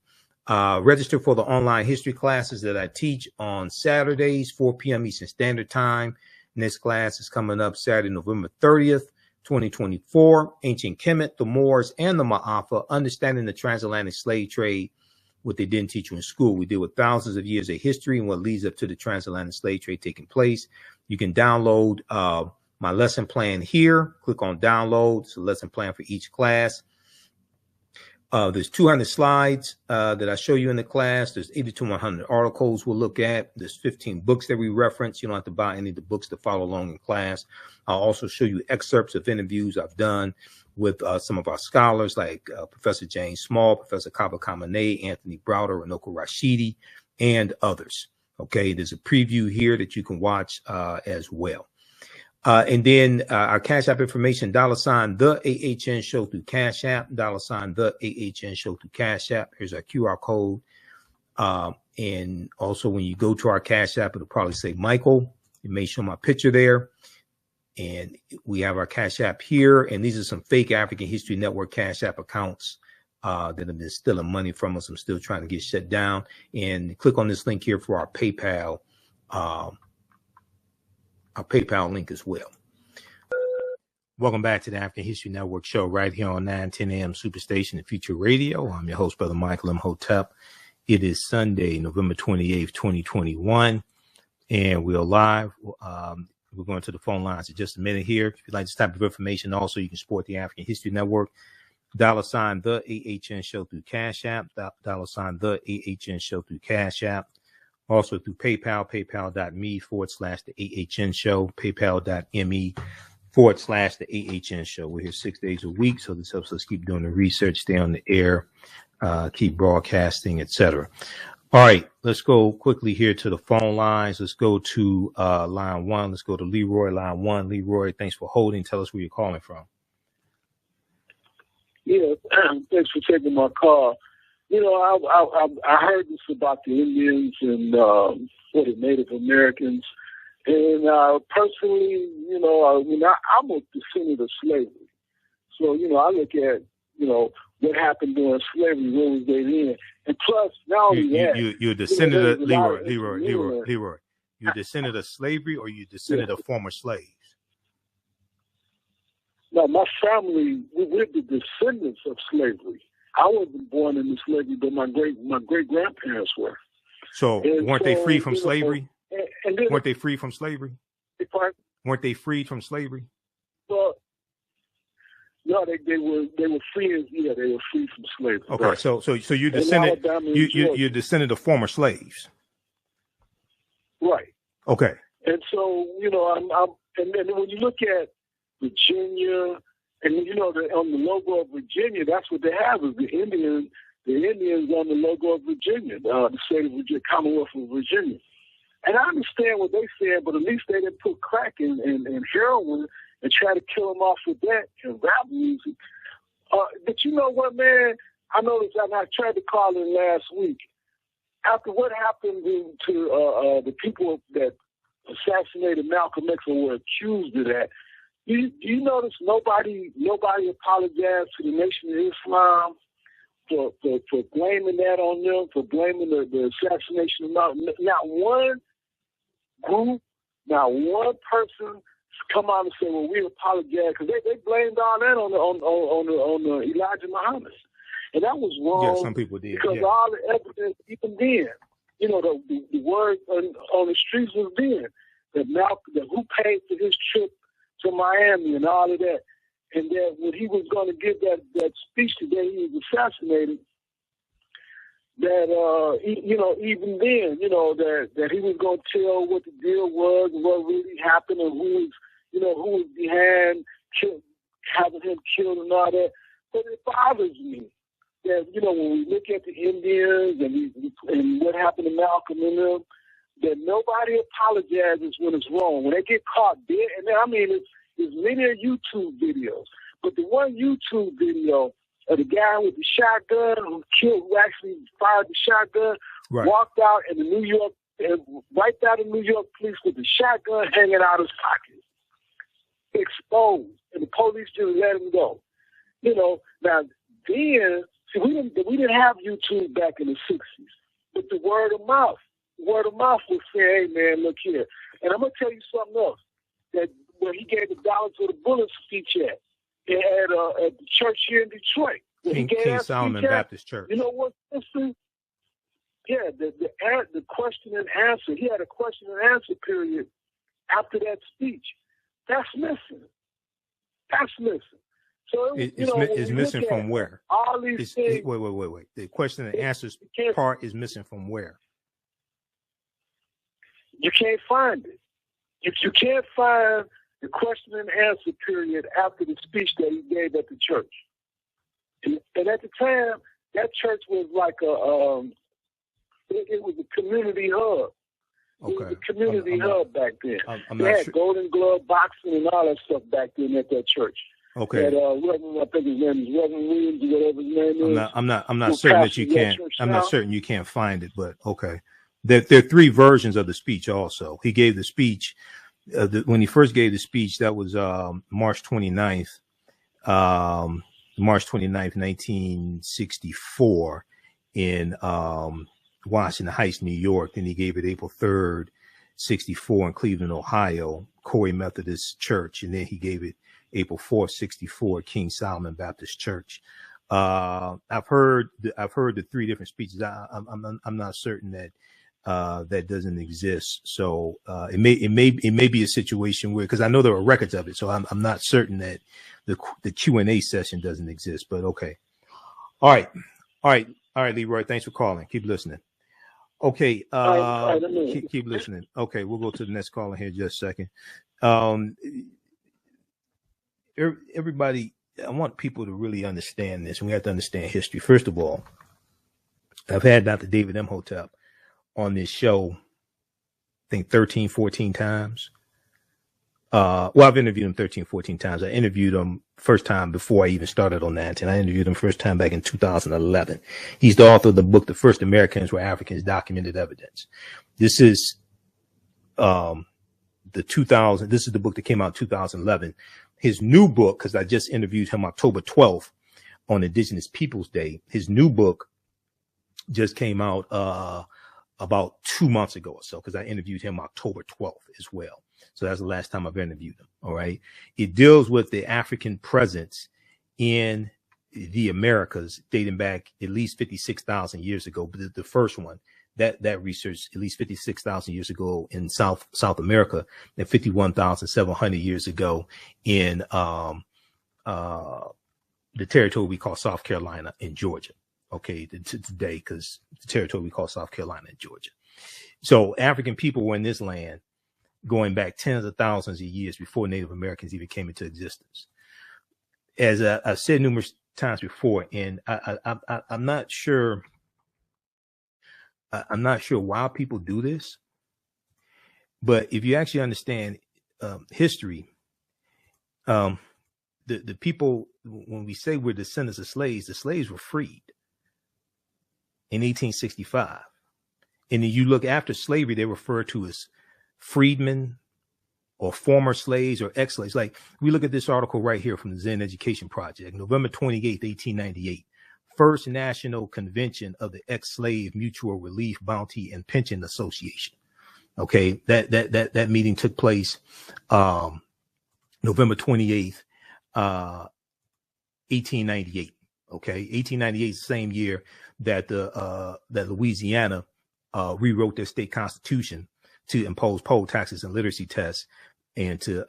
Register for the online history classes that I teach on Saturdays, 4 p.m. Eastern Standard Time. Next class is coming up Saturday, November 30th, 2024. Ancient Kemet, the Moors, and the Ma'afa, understanding the transatlantic slave trade. What they didn't teach you in school. We deal with thousands of years of history and what leads up to the transatlantic slave trade taking place. You can download my lesson plan here. Click on download. It's a lesson plan for each class. There's 200 slides that I show you in the class. There's 80 to 100 articles we'll look at. There's 15 books that we reference. You don't have to buy any of the books to follow along in class. I'll also show you excerpts of interviews I've done with some of our scholars like Professor James Small, Professor Kaba Kamene, Anthony Browder, Ranoko Rashidi, and others. Okay, there's a preview here that you can watch as well. And then our Cash App information, $ the AHN show through Cash App, $ the AHN show through Cash App. Here's our QR code. And also when you go to our Cash App, it'll probably say Michael. It may show my picture there. And we have our Cash App here. And these are some fake African History Network Cash App accounts that have been stealing money from us. I'm still trying to get shut down. And click on this link here for our PayPal link as well. Welcome back to the African History Network show right here on 910 AM Superstation and Future Radio. I'm your host, Brother Michael Imhotep. It is Sunday, November 28th, 2021, and we're live. We're going to the phone lines in just a minute here. If you'd like this type of information, also you can support the African History Network. $ the AHN show through Cash App. $ the AHN show through Cash App. Also through PayPal, paypal.me/the AHN show, paypal.me/the AHN show. We're here 6 days a week, so this helps us keep doing the research, stay on the air, keep broadcasting, etc. All right, let's go quickly here to the phone lines. Let's go to line 1. Let's go to Leroy, line 1. Leroy, thanks for holding. Tell us where you're calling from. Yeah, thanks for taking my call. You know, I heard this about the Indians and for the Native Americans. And personally, you know, I'm a descendant of slavery. So, you know, I look at, you know, what happened during slavery, where was they in? And plus, not only that, you're a descendant of Leroy. You're a descendant of slavery, or you descendant of former slaves? No, my family, we're the descendants of slavery. I wasn't born into slavery, but my great grandparents were. So weren't they free from slavery? Weren't they free from slavery? Weren't they freed from slavery? Well, no, they were free. Yeah, they were free from slavery. Okay, right. so you're descendant. You're descendant of former slaves. Right. Okay. And so, you know, and then when you look at Virginia, and you know, on the logo of Virginia, that's what they have is the Indians on the logo of Virginia, the state of Virginia, Commonwealth of Virginia. And I understand what they said, but at least they didn't put crack and heroin and try to kill them off with that and rap music. But you know what, man? I noticed, and I tried to call in last week. after what happened to the people that assassinated Malcolm X or were accused of that, you notice nobody apologized to the Nation of Islam for blaming that on them, for blaming the assassination of Malcolm. Not one group, not one person come out and say, "Well, we apologize," because they blamed all that on Elijah Muhammad, and that was wrong. Yeah, some people did because all the evidence, even then, the word on the streets was then that Malcolm, that who paid for his trip to Miami and all of that, and that when he was going to give that speech the day he was assassinated, that even then, that he was going to tell what the deal was and what really happened and who was behind having him killed and all that. But it bothers me that, when we look at the Indians and what happened to Malcolm and them, that nobody apologizes when it's wrong. When they get caught dead, and then, there's many YouTube videos, but the one YouTube video of the guy with the shotgun who actually fired the shotgun, walked out in wiped out the New York police with the shotgun hanging out of his pocket, exposed, and the police just let him go. Now then, see, we didn't have YouTube back in the 60s, but the word of mouth was saying, "Hey man, look here," and I'm gonna tell you something else. That when he gave the $1 to the bullet speech at the church here in Detroit. King Solomon Baptist Church. You know what, sister? Yeah, the question and answer. He had a question and answer period after that speech. That's missing. So it's missing from where? All these things. Wait. The question and answers part is missing from where? You can't find it. If you can't find the question and answer period after the speech that he gave at the church. And at the time, that church was like it was a community hub. Okay. It was a community hub back then. I'm they not had sure. Golden Glove boxing and all that stuff back then at that church. Okay. That I think his name is Reverend Williams, or whatever his name is. I'm not certain that you can't. I'm not certain you can't find it, but okay. There are three versions of the speech. Also, he gave the speech when he first gave the speech. That was March 29th. March 29th, 1964 in Washington Heights, New York. Then he gave it April 3rd, 64 in Cleveland, Ohio, Corey Methodist Church. And then he gave it April 4th, 64 at King Solomon Baptist Church. I've heard the three different speeches. I'm not certain that that doesn't exist. So it may be a situation where, because I know there are records of it, so I'm not certain that the Q&A session doesn't exist. But okay, all right, Leroy. Thanks for calling. Keep listening. Okay, keep listening. Okay, we'll go to the next caller here in just a second. Everybody, I want people to really understand this, and we have to understand history. First of all, I've had Dr. David Imhotep on this show, I think 13, 14 times. I've interviewed him 13, 14 times. I interviewed him first time before I even started on that. And I interviewed him first time back in 2011. He's the author of the book, The First Americans Were Africans, Documented Evidence. This is this is the book that came out in 2011. His new book, because I just interviewed him October 12th on Indigenous Peoples Day. His new book just came out about 2 months ago or so, because I interviewed him October 12th as well. So that's the last time I've interviewed him. All right. It deals with the African presence in the Americas dating back at least 56,000 years ago. But the first one, that research at least 56,000 years ago in South America, and 51,700 years ago in the territory we call South Carolina and Georgia. Okay, today, because the territory we call South Carolina and Georgia. So African people were in this land going back tens of thousands of years before Native Americans even came into existence. As I've said numerous times before, and I'm not sure. I'm not sure why people do this, but if you actually understand history, the people, when we say we're descendants of slaves, the slaves were freed in 1865. And then you look after slavery, they refer to as freedmen or former slaves or ex-slaves. Like we look at this article right here from the Zen Education Project, November 28th, 1898. First National Convention of the Ex-Slave Mutual Relief Bounty and Pension Association. Okay, that meeting took place November 28th, 1898. Okay, 1898 is the same year that that Louisiana rewrote their state constitution to impose poll taxes and literacy tests and to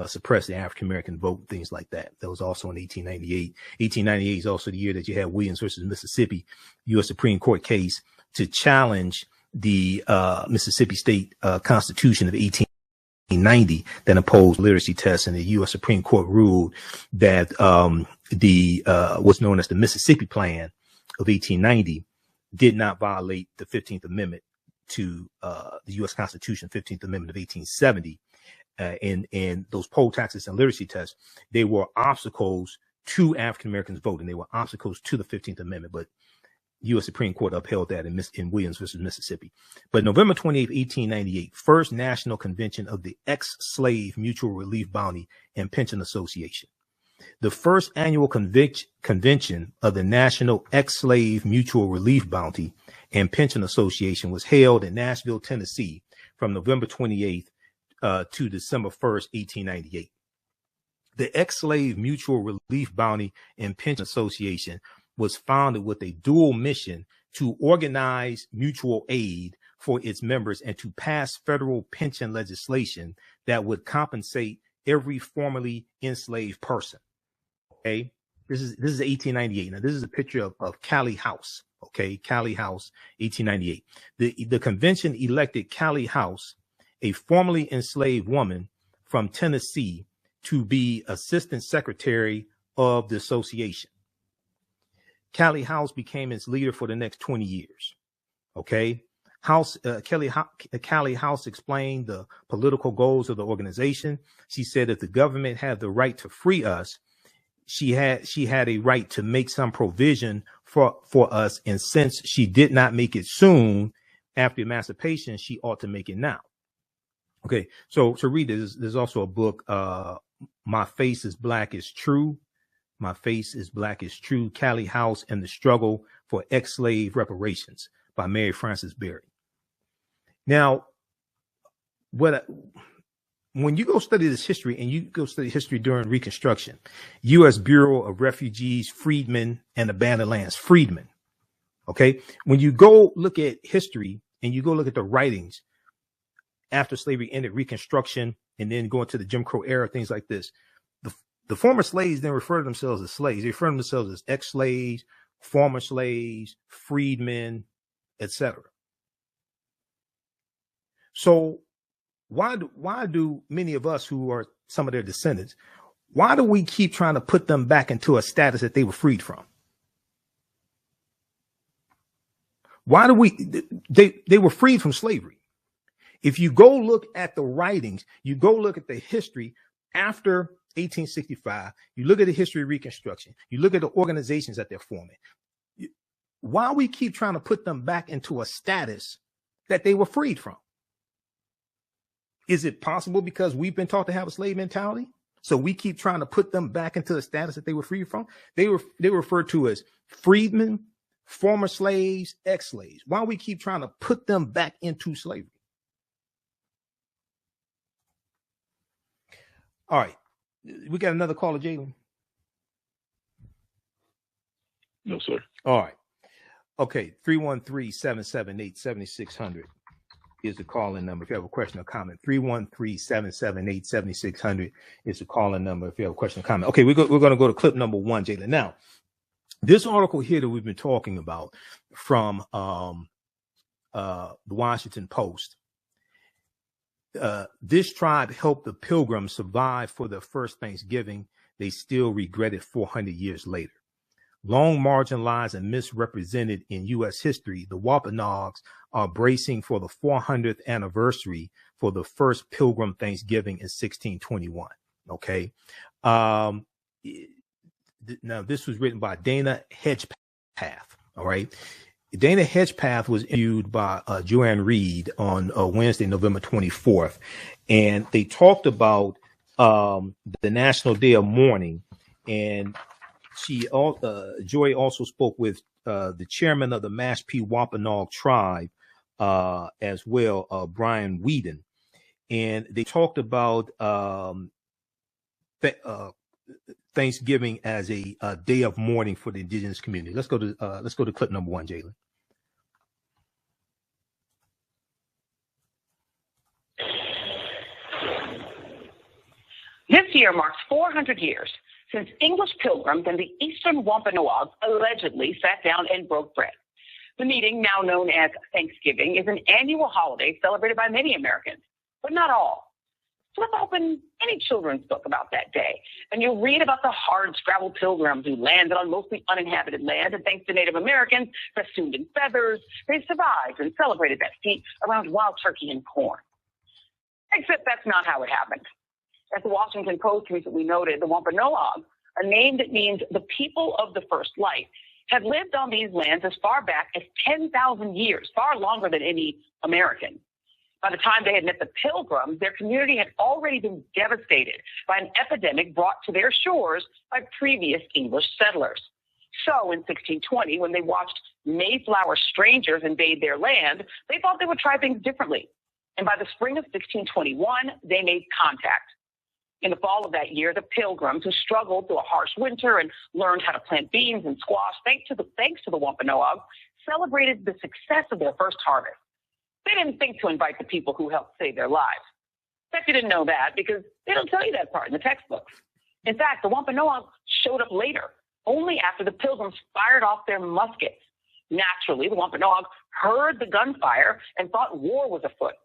suppress the African American vote, things like that. That was also in 1898. 1898 is also the year that you had Williams versus Mississippi, U.S. Supreme Court case to challenge the Mississippi State Constitution of 1890 that imposed literacy tests, and the U.S. Supreme Court ruled that what's known as the Mississippi Plan of 1890 did not violate the 15th Amendment to the U.S. Constitution, 15th Amendment of 1870. And those poll taxes and literacy tests, they were obstacles to African Americans voting. They were obstacles to the 15th Amendment, but U.S. Supreme Court upheld that in Williams versus Mississippi. But November 28, 1898, First National Convention of the Ex-Slave Mutual Relief Bounty and Pension Association. The first annual convention of the National Ex-Slave Mutual Relief Bounty and Pension Association was held in Nashville, Tennessee from November 28th to December 1st, 1898. The Ex-Slave Mutual Relief Bounty and Pension Association was founded with a dual mission to organize mutual aid for its members and to pass federal pension legislation that would compensate every formerly enslaved person. Okay, this is 1898. Now this is a picture of Callie House. Okay, Callie House, 1898. The convention elected Callie House, a formerly enslaved woman from Tennessee, to be assistant secretary of the association. Callie House became its leader for the next 20 years. Okay, Callie House explained the political goals of the organization. She said that the government had the right to free us. She had a right to make some provision for us, and since she did not make it soon after emancipation, she ought to make it now. Okay, so to read this, there's also a book, My Face is Black is True. My Face is Black is True, Callie House and the Struggle for Ex-Slave Reparations by Mary Frances Berry. Now, when you go study this history, and you go study history during Reconstruction, U.S. Bureau of Refugees, Freedmen, and Abandoned Lands, Freedmen. Okay, when you go look at history and you go look at the writings after slavery ended, Reconstruction, and then going to the Jim Crow era, things like this, the former slaves then refer to themselves as slaves. They refer to themselves as ex-slaves, former slaves, freedmen, etc. So why do many of us who are some of their descendants, why do we keep trying to put them back into a status that they were freed from? Why do they were freed from slavery? If you go look at the writings, you go look at the history after 1865, you look at the history of Reconstruction, you look at the organizations that they're forming. Why we keep trying to put them back into a status that they were freed from? Is it possible because we've been taught to have a slave mentality? So we keep trying to put them back into the status that they were freed from? They were referred to as freedmen, former slaves, ex-slaves. Why we keep trying to put them back into slavery? All right. We got another caller, Jalen? No, sir. All right. Okay. 313-778-7600 is the call-in number if you have a question or comment. 313-778-7600 is the call-in number if you have a question or comment. Okay, we're going to go to clip number 1, Jalen. Now, this article here that we've been talking about from the Washington Post, this tribe helped the Pilgrims survive for their first Thanksgiving. They still regret it 400 years later. Long marginalized and misrepresented in U.S. history, the Wampanoags are bracing for the 400th anniversary for the first Pilgrim Thanksgiving in 1621. Okay. Now, this was written by Dana Hedgpeth. All right. Dana Hedgpeth was interviewed by Joanne Reed on Wednesday, November 24th, and they talked about the National Day of Mourning, and Joy also spoke with the chairman of the Mashpee Wampanoag tribe as well, Brian Whedon, and they talked about Thanksgiving as a day of mourning for the indigenous community. Let's go to clip number 1, Jalen. This year marks 400 years since English pilgrims and the Eastern Wampanoag allegedly sat down and broke bread. The meeting, now known as Thanksgiving, is an annual holiday celebrated by many Americans, but not all. Flip open any children's book about that day, and you'll read about the hard-scrabble pilgrims who landed on mostly uninhabited land, and thanks to Native Americans festooned in feathers, they survived and celebrated that feat around wild turkey and corn. Except that's not how it happened. As the Washington Post recently noted, the Wampanoag, a name that means the people of the first light, had lived on these lands as far back as 10,000 years, far longer than any American. By the time they had met the Pilgrims, their community had already been devastated by an epidemic brought to their shores by previous English settlers. So in 1620, when they watched Mayflower strangers invade their land, they thought they would try things differently. And by the spring of 1621, they made contact. In the fall of that year, the Pilgrims, who struggled through a harsh winter and learned how to plant beans and squash thanks to the Wampanoag, celebrated the success of their first harvest. They didn't think to invite the people who helped save their lives. In fact, you didn't know that because they don't tell you that part in the textbooks. In fact, the Wampanoag showed up later, only after the Pilgrims fired off their muskets. Naturally, the Wampanoag heard the gunfire and thought war was afoot.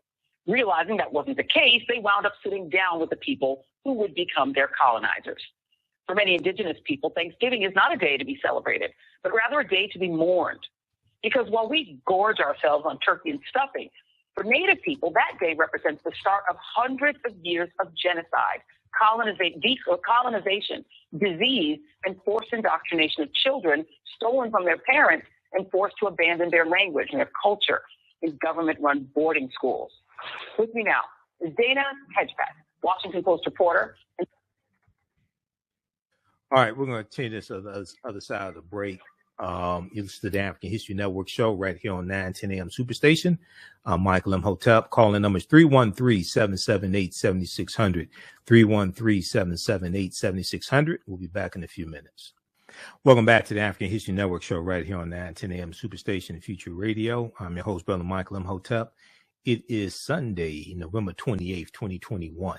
Realizing that wasn't the case, they wound up sitting down with the people who would become their colonizers. For many indigenous people, Thanksgiving is not a day to be celebrated, but rather a day to be mourned. Because while we gorge ourselves on turkey and stuffing, for Native people, that day represents the start of hundreds of years of genocide, colonization, disease, and forced indoctrination of children stolen from their parents and forced to abandon their language and their culture in government-run boarding schools. With me now is Dana Hedgpeth, Washington Post reporter. All right, we're going to change this to the other side of the break. You listen to the African History Network show right here on 910 AM Superstation. I'm Michael Imhotep. Calling numbers 313-778-7600. 313-778-7600. We'll be back in a few minutes. Welcome back to the African History Network show right here on 910 AM Superstation and Future Radio. I'm your host, Brother Michael Imhotep. It is Sunday, November 28th, 2021.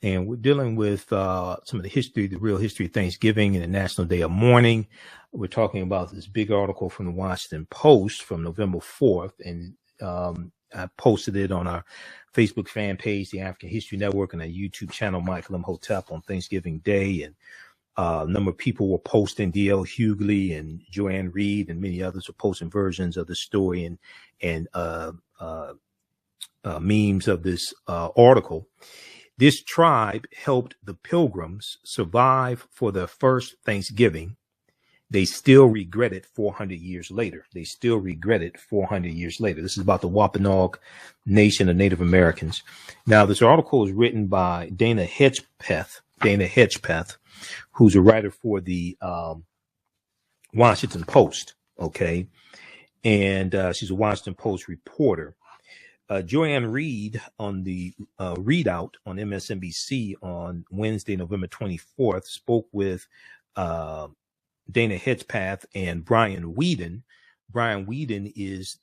And we're dealing with some of the history, the real history of Thanksgiving and the National Day of Mourning. We're talking about this big article from the Washington Post from November 4th. And I posted it on our Facebook fan page, the African History Network, and our YouTube channel, Michael Imhotep, on Thanksgiving Day. And a number of people were posting, D.L. Hughley and Joanne Reed and many others were posting versions of the story and memes of this article. This tribe helped the Pilgrims survive for their first Thanksgiving. They still regret it 400 years later. This is about the Wampanoag Nation of Native Americans. Now, this article is written by Dana Hedgpeth, who's a writer for the Washington Post, okay? And she's a Washington Post reporter. Joanne Reed on the readout on MSNBC on Wednesday, November 24th, spoke with Dana Hedgpeth and Brian Whedon. Brian Whedon is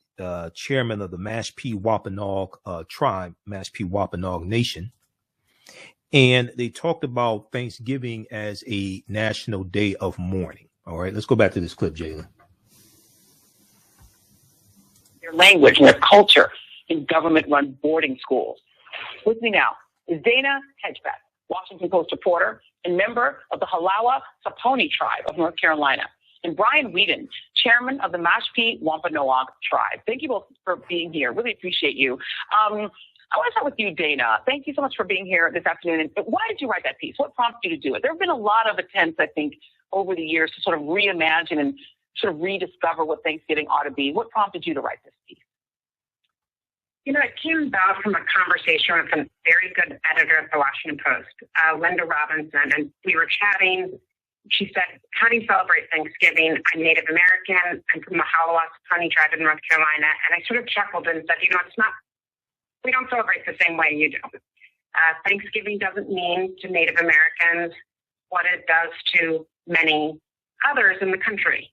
chairman of the Mashpee Wampanoag tribe, Mashpee Wampanoag Nation. And they talked about Thanksgiving as a national day of mourning. All right, let's go back to this clip, Jalen. Their language and their culture in government-run boarding schools. With me now is Dana Hedgpeth, Washington Post reporter and member of the Halawa Saponi tribe of North Carolina, and Brian Whedon, chairman of the Mashpee Wampanoag tribe. Thank you both for being here. Really appreciate you. I want to start with you, Dana. Thank you so much for being here this afternoon. And why did you write that piece? What prompted you to do it? There have been a lot of attempts, I think, over the years to sort of reimagine and sort of rediscover what Thanksgiving ought to be. What prompted you to write this piece? You know, it came about from a conversation with a very good editor of the Washington Post, Linda Robinson, and we were chatting. She said, "How do you celebrate Thanksgiving? I'm Native American. I'm from the Holowassaponi tribe in North Carolina." And I sort of chuckled and said, we don't celebrate the same way you do. Thanksgiving doesn't mean to Native Americans what it does to many others in the country.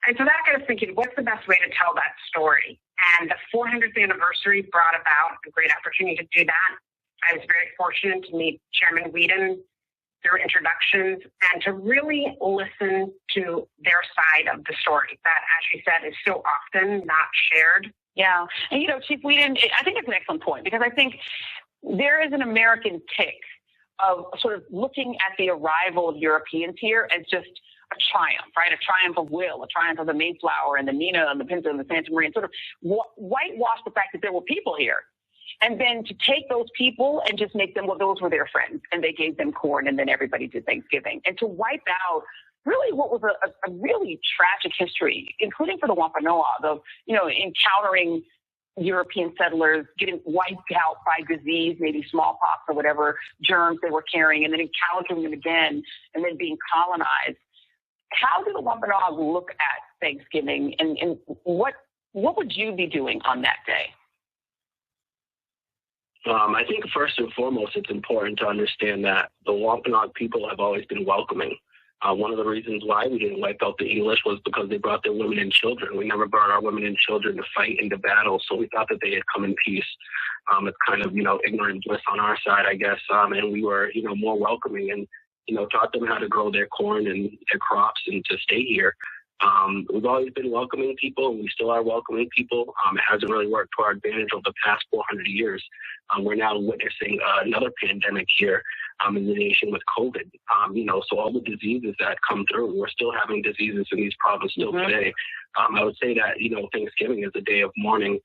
And so that got us thinking, what's the best way to tell that story? And the 400th anniversary brought about a great opportunity to do that. I was very fortunate to meet Chairman Whedon through introductions and to really listen to their side of the story that, as you said, is so often not shared. Yeah. And, you know, Chief Whedon, I think it's an excellent point, because I think there is an American tick of sort of looking at the arrival of Europeans here as just a triumph, right? A triumph of will, a triumph of the Mayflower and the Nina and the Pinta and the Santa Maria, and sort of whitewash the fact that there were people here. And then to take those people and just make them, well, those were their friends, and they gave them corn, and then everybody did Thanksgiving. And to wipe out really what was a really tragic history, including for the Wampanoag, of, you know, encountering European settlers, getting wiped out by disease, maybe smallpox or whatever germs they were carrying, and then encountering them again, and then being colonized. How do the Wampanoag look at Thanksgiving, and what would you be doing on that day? I think first and foremost, it's important to understand that the Wampanoag people have always been welcoming. One of the reasons why we didn't wipe out the English was because they brought their women and children. We never brought our women and children to fight into battle, so we thought that they had come in peace. It's kind of, ignorant bliss on our side, I guess, and we were, more welcoming and, taught them how to grow their corn and their crops and to stay here. We've always been welcoming people, and we still are welcoming people. It hasn't really worked to our advantage over the past 400 years. We're now witnessing another pandemic here in the nation with COVID. So all the diseases that come through, we're still having diseases in these provinces still today. I would say that, Thanksgiving is a day of mourning.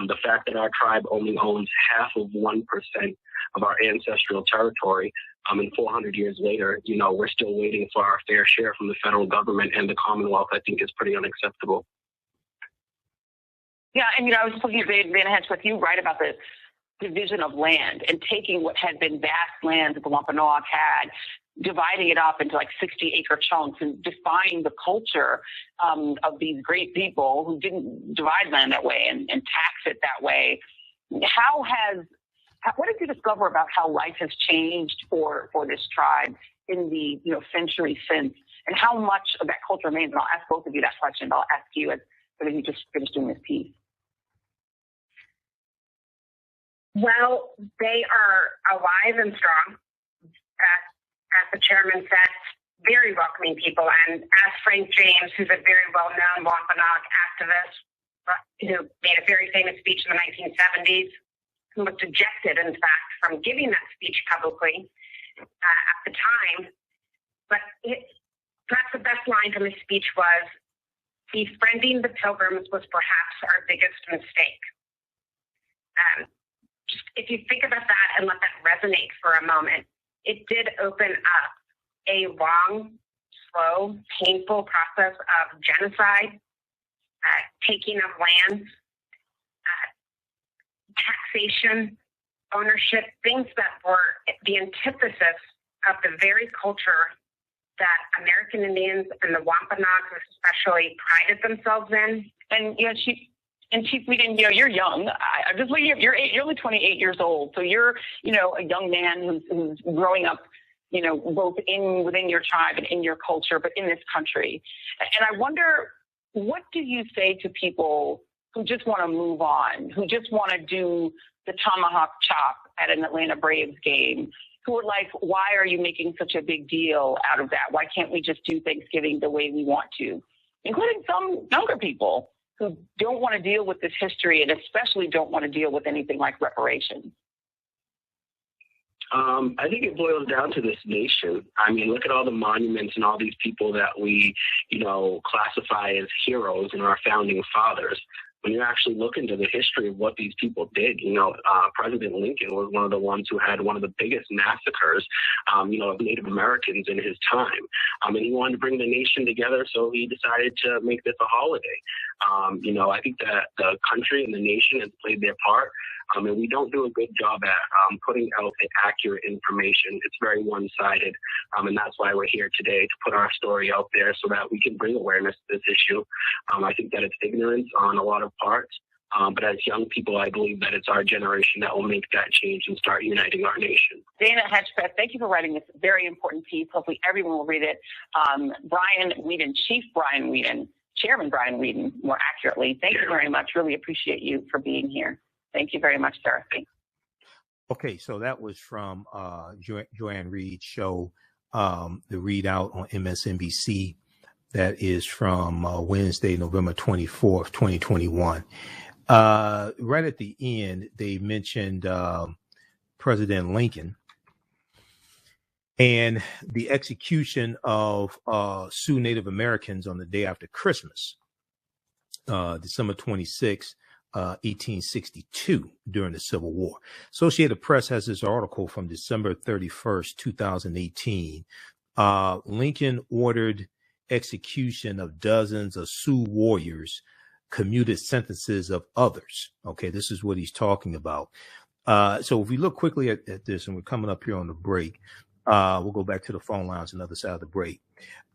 The fact that our tribe only owns 0.5% of our ancestral territory, and 400 years later, we're still waiting for our fair share from the federal government and the Commonwealth, I think is pretty unacceptable. Yeah, and, I was just looking at Dana Hedgpeth, you write about the division of land and taking what had been vast lands that the Wampanoag had, dividing it up into like 60-acre chunks and defining the culture of these great people who didn't divide land that way and tax it that way. What did you discover about how life has changed for this tribe in the centuries since, and how much of that culture remains? And I'll ask both of you that question, but I'll ask you as you just finished doing this piece. Well, they are alive and strong. As the chairman said, very welcoming people. And as Frank James, who's a very well-known Wampanoag activist who made a very famous speech in the 1970s, who was ejected, in fact, from giving that speech publicly at the time. But perhaps the best line from his speech was, "Befriending the Pilgrims was perhaps our biggest mistake." Just if you think about that and let that resonate for a moment, it did open up a long, slow, painful process of genocide, taking of lands, taxation, ownership, things that were the antithesis of the very culture that American Indians and the Wampanoags especially prided themselves in. And, Chief Whedon, you're young. I'm just looking at you're only 28 years old. So you're, a young man who's growing up, both within your tribe and in your culture, but in this country. And I wonder, what do you say to people who just want to move on, who just want to do the tomahawk chop at an Atlanta Braves game, who are like, why are you making such a big deal out of that? Why can't we just do Thanksgiving the way we want to? Including some younger people who don't want to deal with this history and especially don't want to deal with anything like reparations. I think it boils down to this nation. I mean, look at all the monuments and all these people that we, classify as heroes in our founding fathers. when you actually look into the history of what these people did, President Lincoln was one of the ones who had one of the biggest massacres, of Native Americans in his time. And he wanted to bring the nation together, so he decided to make this a holiday. I think that the country and the nation has played their part. And we don't do a good job at putting out accurate information. It's very one-sided, and that's why we're here today, to put our story out there so that we can bring awareness to this issue. I think that it's ignorance on a lot of parts, but as young people, I believe that it's our generation that will make that change and start uniting our nation. Dana Hedgpeth, thank you for writing this very important piece. Hopefully everyone will read it. Brian Whedon, Chief Brian Whedon, Chairman Brian Whedon, more accurately, thank you very much. Really appreciate you for being here. Thank you very much, sir. Okay, so that was from Joanne Reed's show, the readout on MSNBC. That is from Wednesday, November 24th, 2021. Right at the end, they mentioned President Lincoln and the execution of Sioux Native Americans on the day after Christmas, December 26th. 1862, during the Civil War. Associated Press has this article from December 31st, 2018. Lincoln ordered execution of dozens of Sioux warriors, commuted sentences of others. Okay, this is what he's talking about. So if we look quickly at this, and we're coming up here on the break, we'll go back to the phone lines on the other side of the break.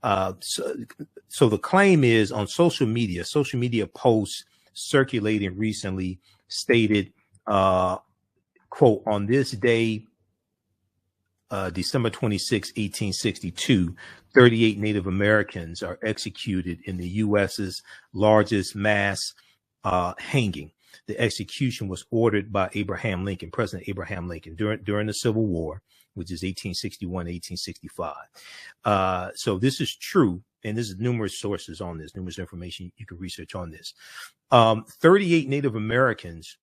So the claim is on social media posts circulating recently stated, quote, on this day, December 26, 1862, 38 Native Americans are executed in the U.S.'s largest mass hanging. The execution was ordered by Abraham Lincoln, President Abraham Lincoln, during the Civil War, which is 1861, 1865. So this is true. And there's numerous sources on this, numerous information you can research on this. 38 Native Americans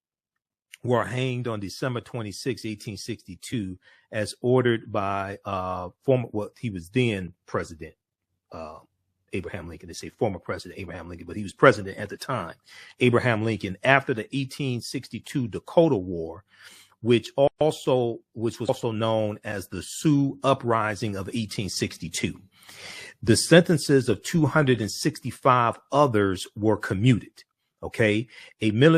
were hanged on December 26, 1862, as ordered by he was then President Abraham Lincoln. They say former President Abraham Lincoln, but he was president at the time. Abraham Lincoln, after the 1862 Dakota War, which was also known as the Sioux Uprising of 1862. The sentences of 265 others were commuted. Okay.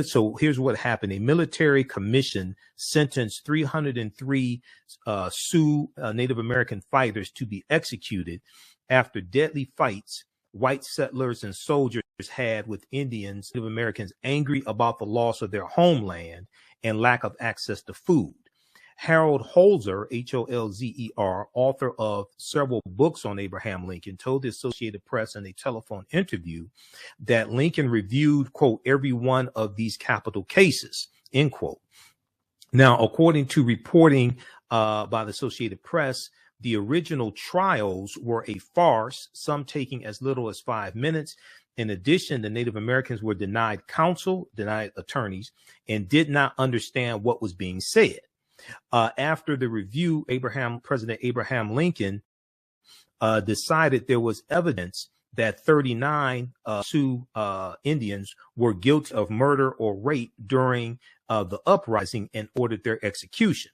So here's what happened. A military commission sentenced 303 Sioux Native American fighters to be executed after deadly fights white settlers and soldiers had with Indians, Native Americans, angry about the loss of their homeland and lack of access to food. Harold Holzer, Holzer, author of several books on Abraham Lincoln, told the Associated Press in a telephone interview that Lincoln reviewed, quote, every one of these capital cases, end quote. Now, according to reporting by the Associated Press, the original trials were a farce, some taking as little as 5 minutes. In addition, the Native Americans were denied counsel, denied attorneys, and did not understand what was being said. After the review, President Abraham Lincoln decided there was evidence that 39 Sioux Indians were guilty of murder or rape during the uprising and ordered their execution.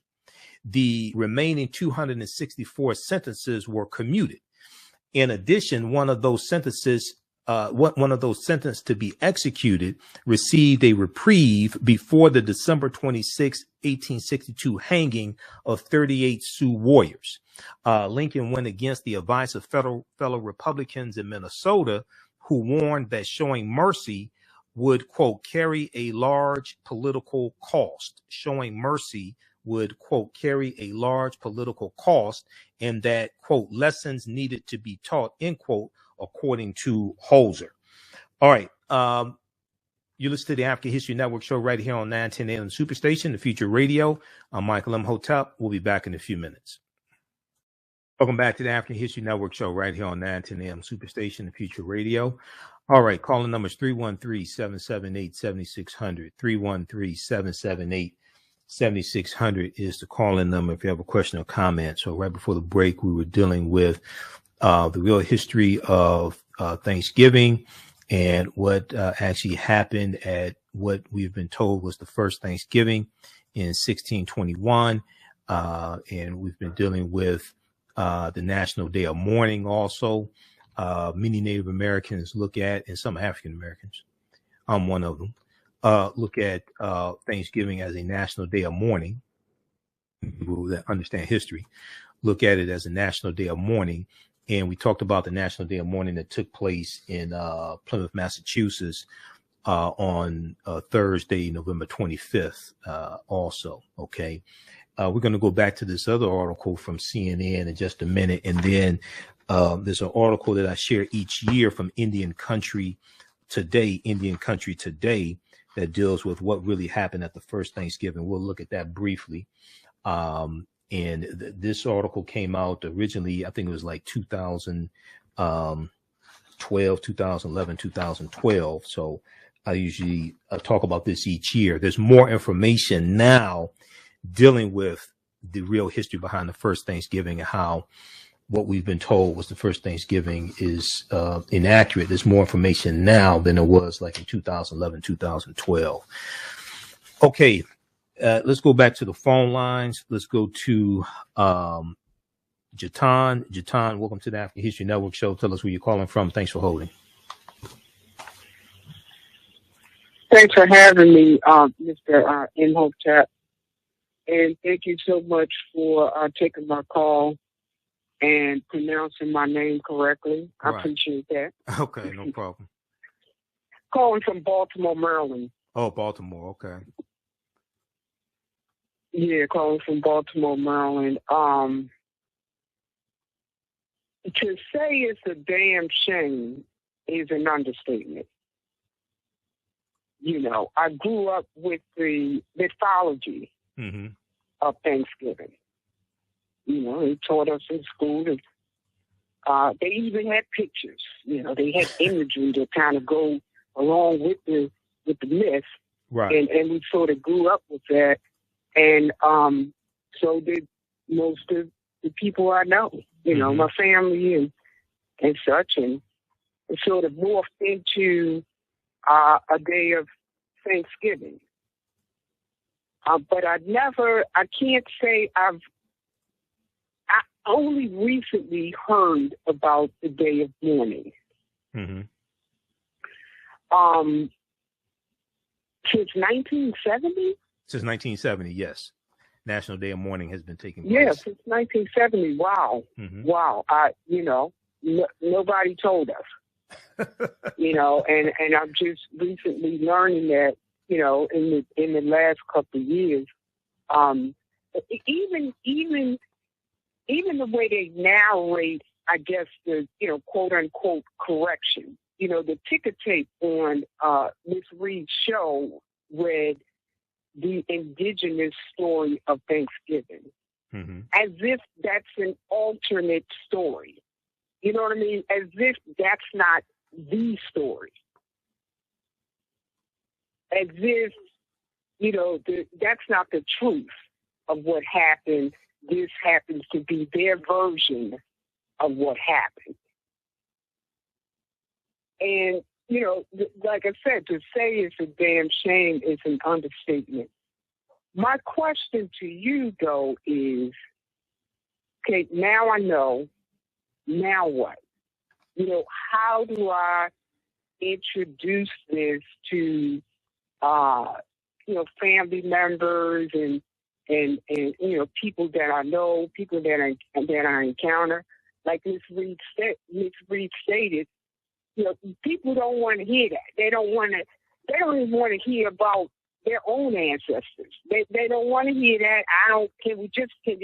The remaining 264 sentences were commuted. In addition, one of those sentenced to be executed received a reprieve before the December 26, 1862 hanging of 38 Sioux warriors. Lincoln went against the advice of fellow Republicans in Minnesota, who warned that showing mercy would, quote, carry a large political cost. Showing mercy would, quote, carry a large political cost, and that, quote, lessons needed to be taught, end quote, according to Holzer. All right. You listen to the African History Network show right here on 910 AM Superstation, the Future Radio. I'm Michael Imhotep. We'll be back in a few minutes. Welcome back to the African History Network show right here on 910 AM Superstation, the Future Radio. All right. Calling numbers 313-778-7600. 313-778-7600 is the call-in number if you have a question or comment. So right before the break, we were dealing with the real history of Thanksgiving and what actually happened at what we've been told was the first Thanksgiving in 1621. And we've been dealing with the National Day of Mourning also. Many Native Americans look at, and some African Americans, I'm one of them, look at Thanksgiving as a National Day of Mourning. People that understand history look at it as a National Day of Mourning. And we talked about the National Day of Mourning that took place in Plymouth, Massachusetts on Thursday, November 25th also, okay? We're going to go back to this other article from CNN in just a minute. And then there's an article that I share each year from Indian Country Today, that deals with what really happened at the first Thanksgiving. We'll look at that briefly. And this article came out originally, I think it was like 2012, 2011, 2012. So I usually talk about this each year. There's more information now dealing with the real history behind the first Thanksgiving and how what we've been told was the first Thanksgiving is inaccurate. There's more information now than there was like in 2011, 2012. Okay, let's go back to the phone lines. Let's go to Jatan. Jatan, welcome to the African History Network show. Tell us where you're calling from. Thanks for holding. Thanks for having me, Mr. Imhotep. And thank you so much for taking my call and pronouncing my name correctly. I appreciate that. Okay, no problem. Calling from Baltimore, Maryland. Oh, Baltimore, okay. Yeah, calling from Baltimore, Maryland. To say it's a damn shame is an understatement. You know, I grew up with the mythology of Thanksgiving. You know, they taught us in school that they even had pictures. You know, they had imagery to kind of go along with the myth. Right. And we sort of grew up with that. And so did most of the people I know. You know, my family and such, and it sort of morphed into a day of Thanksgiving. But I can't say I only recently heard about the Day of Mourning. Since 1970? Since 1970, yes. National Day of Mourning has been taking place. Yeah, since 1970. Wow. Wow. Nobody told us. You know, and I'm just recently learning that, you know, in the last couple of years, even the way they narrate, I guess, the, you know, quote unquote correction, you know, the ticker tape on Miss Reed's show read the Indigenous story of Thanksgiving, as if that's an alternate story. You know what I mean? As if that's not the story. As if, you know, that's not the truth of what happened. This happens to be their version of what happened. And, you know, like I said, to say it's a damn shame is an understatement. My question to you, though, is, okay, now I know, now what? You know, how do I introduce this to, you know, family members and you know, people that I know, people that I encounter? Like Miss Reed stated, you know, people don't want to hear that. They don't even want to hear about their own ancestors. They don't want to hear that. Can you just pass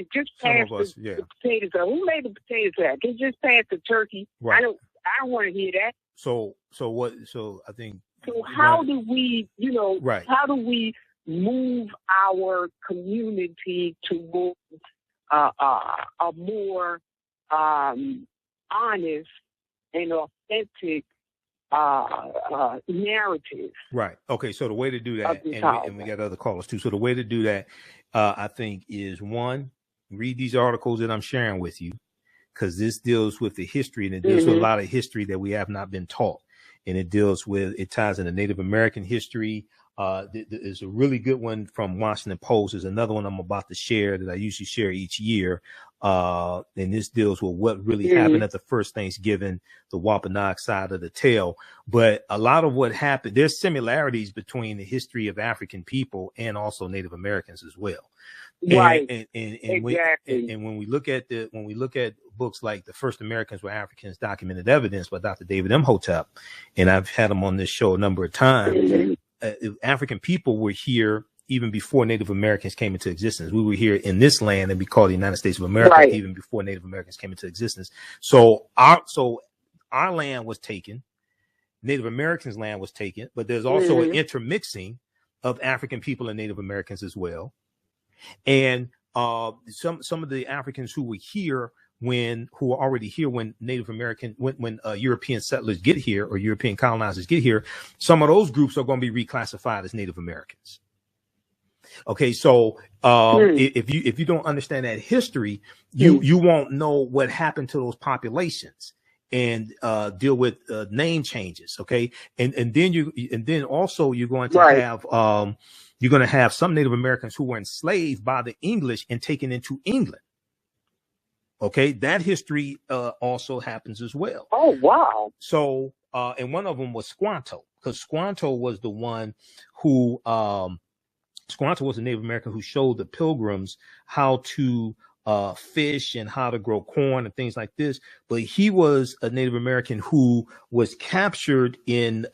the potatoes out? Who made the potatoes out? Can you just pass the turkey? Right. I don't want to hear that. So how do we, you know, how do we move our community towards a more honest and authentic narrative? Right. Okay. So the way to do that, and we got other callers too. So the way to do that, I think, is one, read these articles that I'm sharing with you, because this deals with the history, and it deals with a lot of history that we have not been taught. And it ties into Native American history, There's a really good one from Washington Post. There's another one I'm about to share that I usually share each year. And this deals with what really happened at the first Thanksgiving, the Wampanoag side of the tale. But a lot of what happened, there's similarities between the history of African people and also Native Americans as well. Right. And Exactly. and when we look at books like The First Americans Were Africans, Documented Evidence by Dr. David Imhotep, and I've had him on this show a number of times. African people were here even before Native Americans came into existence. We were here in this land and we call the United States of America even before Native Americans came into existence. So our land was taken, Native Americans' land was taken, but there's also an intermixing of African people and Native Americans as well. And some of the Africans who were here who are already here when Native American, when European settlers get here or European colonizers get here, some of those groups are going to be reclassified as Native Americans. Okay, so if you don't understand that history, you won't know what happened to those populations and deal with name changes. Okay, and then also you're going to have some Native Americans who were enslaved by the English and taken into England. Okay, that history also happens as well. Oh, wow. So, and one of them was Squanto, because Squanto was the one who, Squanto was a Native American who showed the Pilgrims how to fish and how to grow corn and things like this. But he was a Native American who was captured in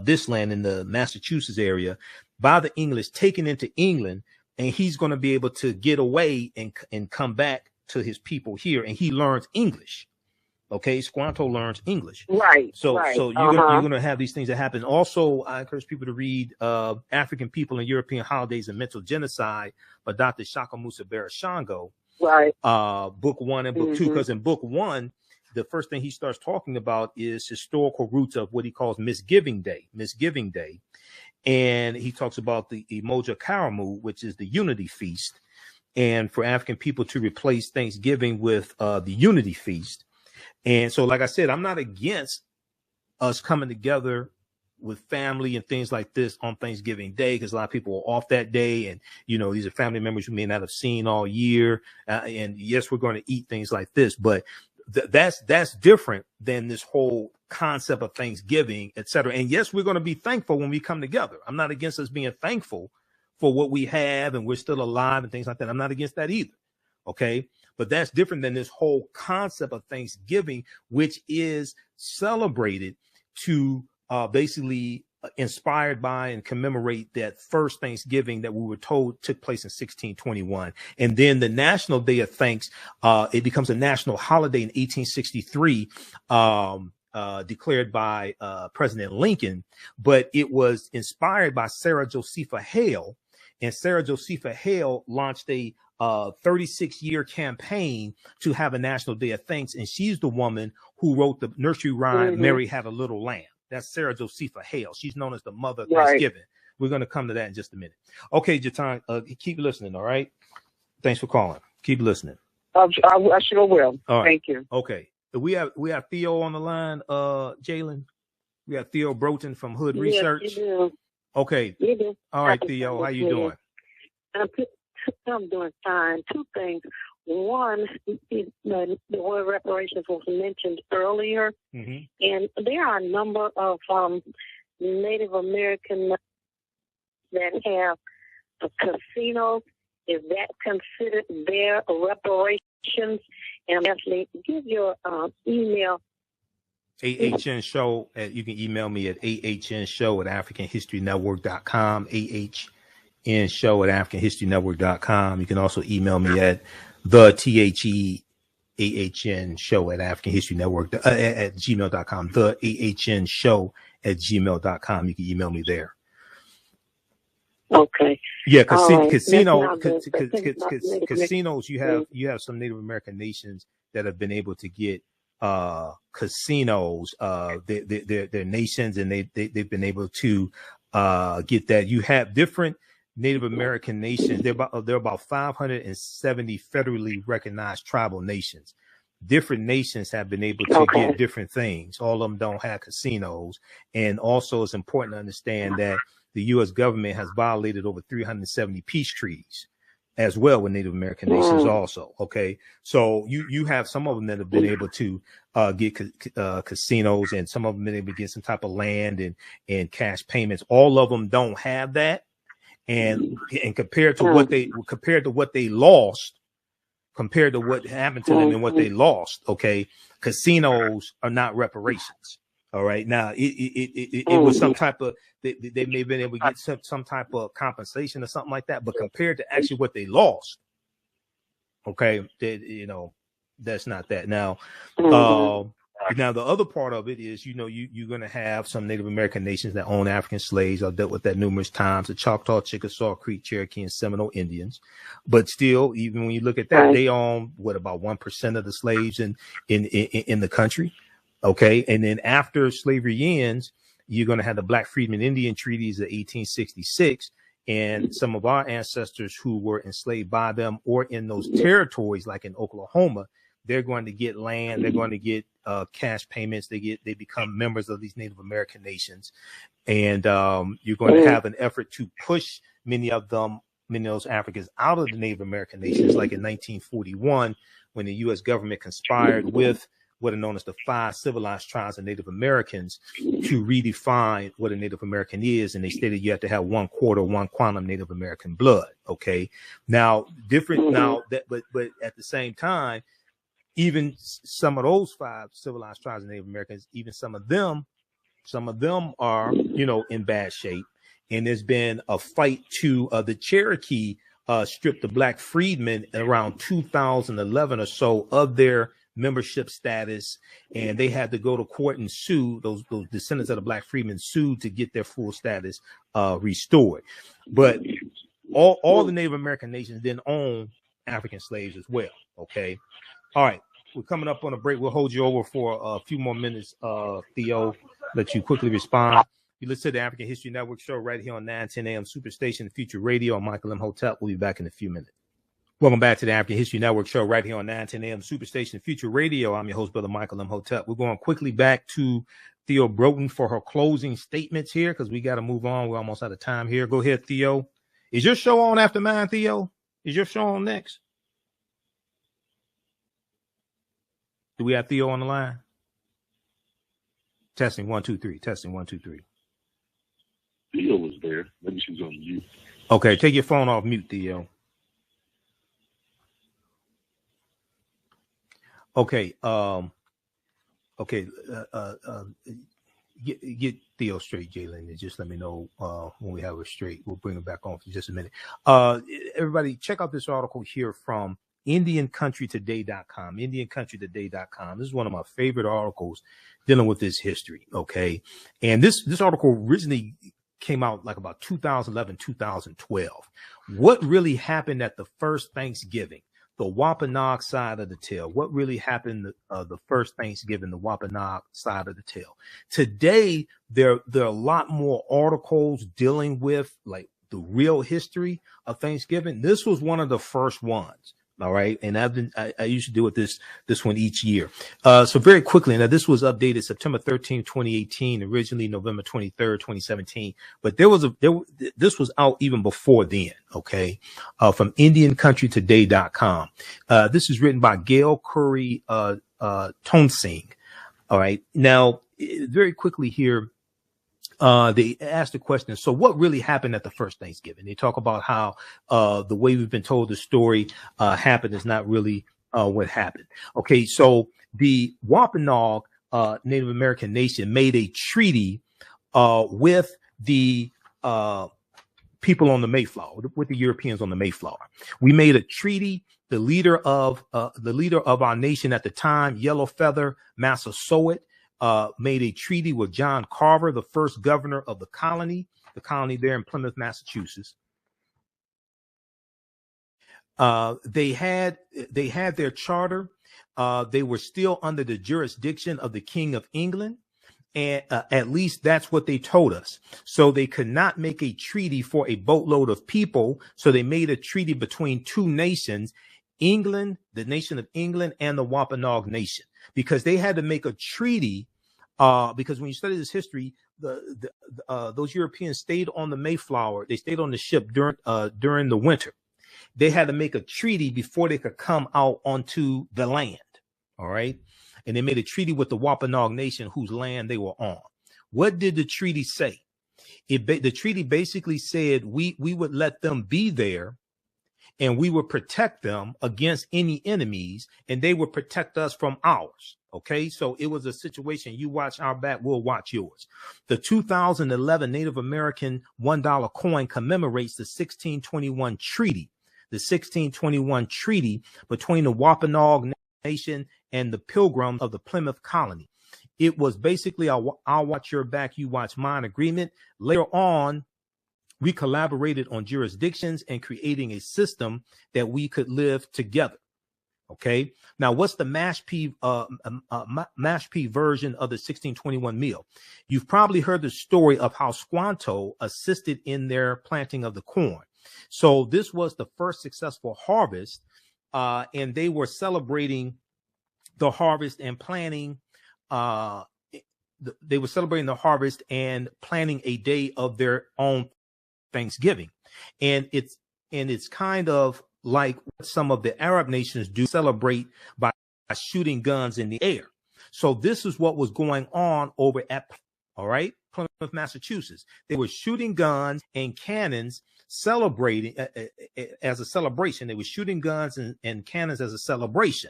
this land in the Massachusetts area by the English, taken into England, and he's going to be able to get away and come back to his people here, and he learns English. Okay, Squanto learns English. Right. So you're going to have these things that happen. Also, I encourage people to read African People and European Holidays and Mental Genocide by Dr. Shakamusa Barashango. Right. Book 1 and book 2, because in book 1, the first thing he starts talking about is historical roots of what he calls Misgiving Day. And he talks about the Emoja Karamu, which is the Unity Feast, and for African people to replace Thanksgiving with the Unity Feast. And so, like I said, I'm not against us coming together with family and things like this on Thanksgiving Day, because a lot of people are off that day. And, you know, these are family members you may not have seen all year. And yes, we're going to eat things like this, but that's different than this whole concept of Thanksgiving, et cetera. And yes, we're going to be thankful when we come together. I'm not against us being thankful for what we have and we're still alive and things like that. I'm not against that either. Okay. But that's different than this whole concept of Thanksgiving, which is celebrated to basically inspired by and commemorate that first Thanksgiving that we were told took place in 1621. And then the National Day of Thanks, it becomes a national holiday in 1863, declared by President Lincoln, but it was inspired by Sarah Josepha Hale. And Sarah Josepha Hale launched a 36-year campaign to have a National Day of Thanks. And she's the woman who wrote the nursery rhyme, Mary Had a Little Lamb. That's Sarah Josepha Hale. She's known as the mother of Thanksgiving. We're going to come to that in just a minute. Okay, Jatan, keep listening, all right? Thanks for calling. Keep listening. I sure will. All right. Thank you. Okay. We have Theo on the line, Jalen. We have Theo Broughton from Hood Research. Yes, you do. Okay. You do. All right, Theo, how you doing? I'm doing fine. Two things. One, the word reparations was mentioned earlier, and there are a number of Native American that have casinos. Is that considered their reparations? And actually, give your email. AHNShow. You can email me at AHNShow@AfricanHistoryNetwork.com. AHNShow@AfricanHistoryNetwork.com. You can also email me at TheAHNShow@AfricanHistoryNetwork at gmail.com. TheAHNShow@gmail.com. You can email me there. Okay. Yeah, casinos. You have some Native American nations that have been able to get casinos. They're nations, and they've been able to get that. You have different Native American nations. There are about 570 federally recognized tribal nations. Different nations have been able to get different things. All of them don't have casinos. And also it's important to understand that the U.S. government has violated over 370 peace treaties as well with Native American nations also. Okay. So you have some of them that have been able to get casinos, and some of them been able to get some type of land and cash payments. All of them don't have that. And compared to what they lost, compared to what happened to them and what they lost, okay, casinos are not reparations. All right. Now it was some type of, they may have been able to get some type of compensation or something like that, but compared to actually what they lost, okay, that's not that. Now, now the other part of it is, you're going to have some Native American nations that own African slaves. I've dealt with that numerous times: the Choctaw, Chickasaw, Creek, Cherokee, and Seminole Indians. But still, even when you look at that, they own about 1% of the slaves in the country. Okay. And then after slavery ends, you're going to have the Black Freedmen Indian treaties of 1866. And some of our ancestors who were enslaved by them or in those territories, like in Oklahoma, they're going to get land. They're going to get cash payments. They become members of these Native American nations. And you're going to have an effort to push many of those Africans out of the Native American nations, like in 1941, when the U.S. government conspired with what are known as the 5 civilized tribes of Native Americans to redefine what a Native American is. And they stated you have to have 1/4, 1 quantum Native American blood. Okay. Now, but at the same time, even some of those 5 civilized tribes of Native Americans, even some of them are, in bad shape. And there's been a fight to the Cherokee stripped the Black freedmen around 2011 or so of their membership status, and they had to go to court and sue. Those descendants of the Black freedmen sued to get their full status restored. But all the Native American nations didn't own African slaves as well. Okay. All right. We're coming up on a break. We'll hold you over for a few more minutes, Theo, let you quickly respond. You listen to the African History Network show right here on 910 AM Superstation, Future Radio. I'm Michael Imhotep. We'll be back in a few minutes. Welcome back to the African History Network show right here on 910 AM Superstation, Future Radio. I'm your host, Brother Michael Imhotep. We're going quickly back to Theo Broughton for her closing statements here because we got to move on. We're almost out of time here. Go ahead, Theo. Is your show on after mine, Theo? Is your show on next? Do we have Theo on the line? Testing 1 2 3. Testing 1 2 3. Theo was there. Maybe she's on mute. Okay, take your phone off mute, Theo. Okay. Get Theo straight, Jalen, and just let me know when we have her straight. We'll bring her back on for just a minute. Everybody, check out this article here from IndianCountryToday.com. IndianCountryToday.com. This is one of my favorite articles dealing with this history. Okay, and this article originally came out like about 2011, 2012. What really happened at the first Thanksgiving? The Wampanoag side of the tale. What really happened the first Thanksgiving, the Wampanoag side of the tale. Today, there are a lot more articles dealing with like the real history of Thanksgiving. This was one of the first ones. All right. And I usually do with this one each year. So very quickly, now this was updated September 13, 2018, originally November 23rd, 2017. But this was out even before then. Okay. From IndianCountryToday.com. This is written by Gail Curry, Tonsing. All right. Now, very quickly here. They asked the question, so what really happened at the first Thanksgiving? They talk about how the way we've been told the story happened is not really what happened. Okay, so the Wampanoag Native American nation made a treaty with the people on the Mayflower, with the Europeans on the Mayflower. We made a treaty. The leader of our nation at the time, Yellow Feather Massasoit, made a treaty with John Carver, the first governor of the colony there in Plymouth, Massachusetts. They had their charter. They were still under the jurisdiction of the King of England. And at least that's what they told us. So they could not make a treaty for a boatload of people. So they made a treaty between two nations, England, the nation of England, and the Wampanoag nation, because they had to make a treaty. Because when you study this history, those Europeans stayed on the Mayflower. They stayed on the ship during the winter. They had to make a treaty before they could come out onto the land. All right. And they made a treaty with the Wampanoag Nation, whose land they were on. What did the treaty say? The treaty basically said we would let them be there, and we would protect them against any enemies, and they would protect us from ours. Okay, so it was a situation. You watch our back, we'll watch yours. The 2011 Native American $1 coin commemorates the 1621 treaty, between the Wampanoag Nation and the Pilgrims of the Plymouth Colony. It was basically I'll watch your back, you watch mine agreement. Later on, we collaborated on jurisdictions and creating a system that we could live together. Okay. Now, what's the mash pea version of the 1621 meal? You've probably heard the story of how Squanto assisted in their planting of the corn. So this was the first successful harvest, and they were celebrating the harvest and planning. They were celebrating the harvest and planning a day of their own Thanksgiving, and it's kind of like what some of the Arab nations do, celebrate by shooting guns in the air. So this is what was going on over at, all right, Plymouth, Massachusetts. They were shooting guns and cannons, celebrating as a celebration. They were shooting guns and cannons as a celebration.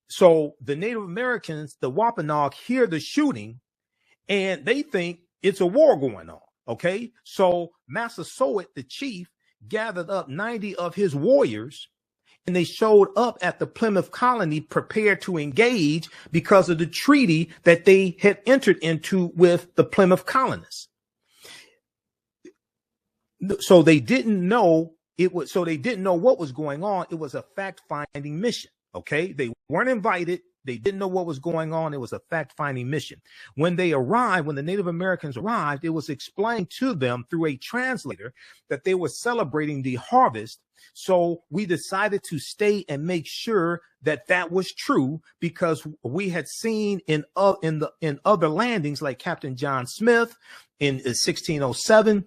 So the Native Americans, the Wampanoag, hear the shooting, and they think it's a war going on. Okay, so Massasoit, the chief, gathered up 90 of his warriors, and they showed up at the Plymouth colony prepared to engage because of the treaty that they had entered into with the Plymouth colonists. So they didn't know what was going on. It was a fact-finding mission. Okay, they weren't invited. They didn't know what was going on. It was a fact-finding mission. When the Native Americans arrived, it was explained to them through a translator that they were celebrating the harvest. So we decided to stay and make sure that that was true, because we had seen in other landings, like Captain John Smith in 1607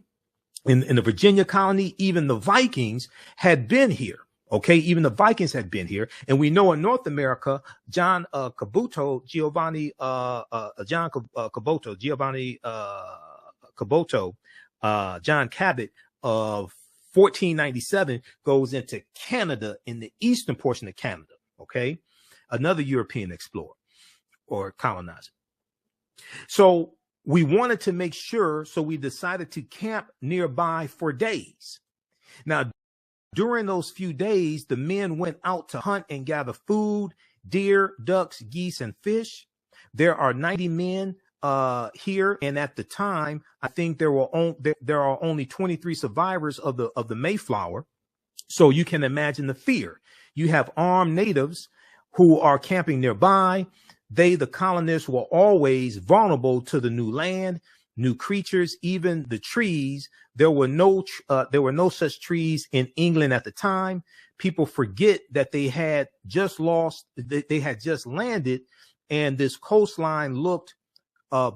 in the Virginia colony, even the Vikings had been here. Okay, even the Vikings had been here, and we know in North America, John Cabot, Giovanni John Cabot of 1497 goes into Canada, in the eastern portion of Canada. Okay, another European explorer or colonizer. So we wanted to make sure, so we decided to camp nearby for days. Now, during those few days, the men went out to hunt and gather food, deer, ducks, geese, and fish. There are 90 men here, and at the time, I think there are only 23 survivors of the Mayflower. So you can imagine the fear. You have armed natives who are camping nearby. The colonists, were always vulnerable to the new land, new creatures, even the trees. There were no such trees in England at the time. People forget that they had just landed, and this coastline looked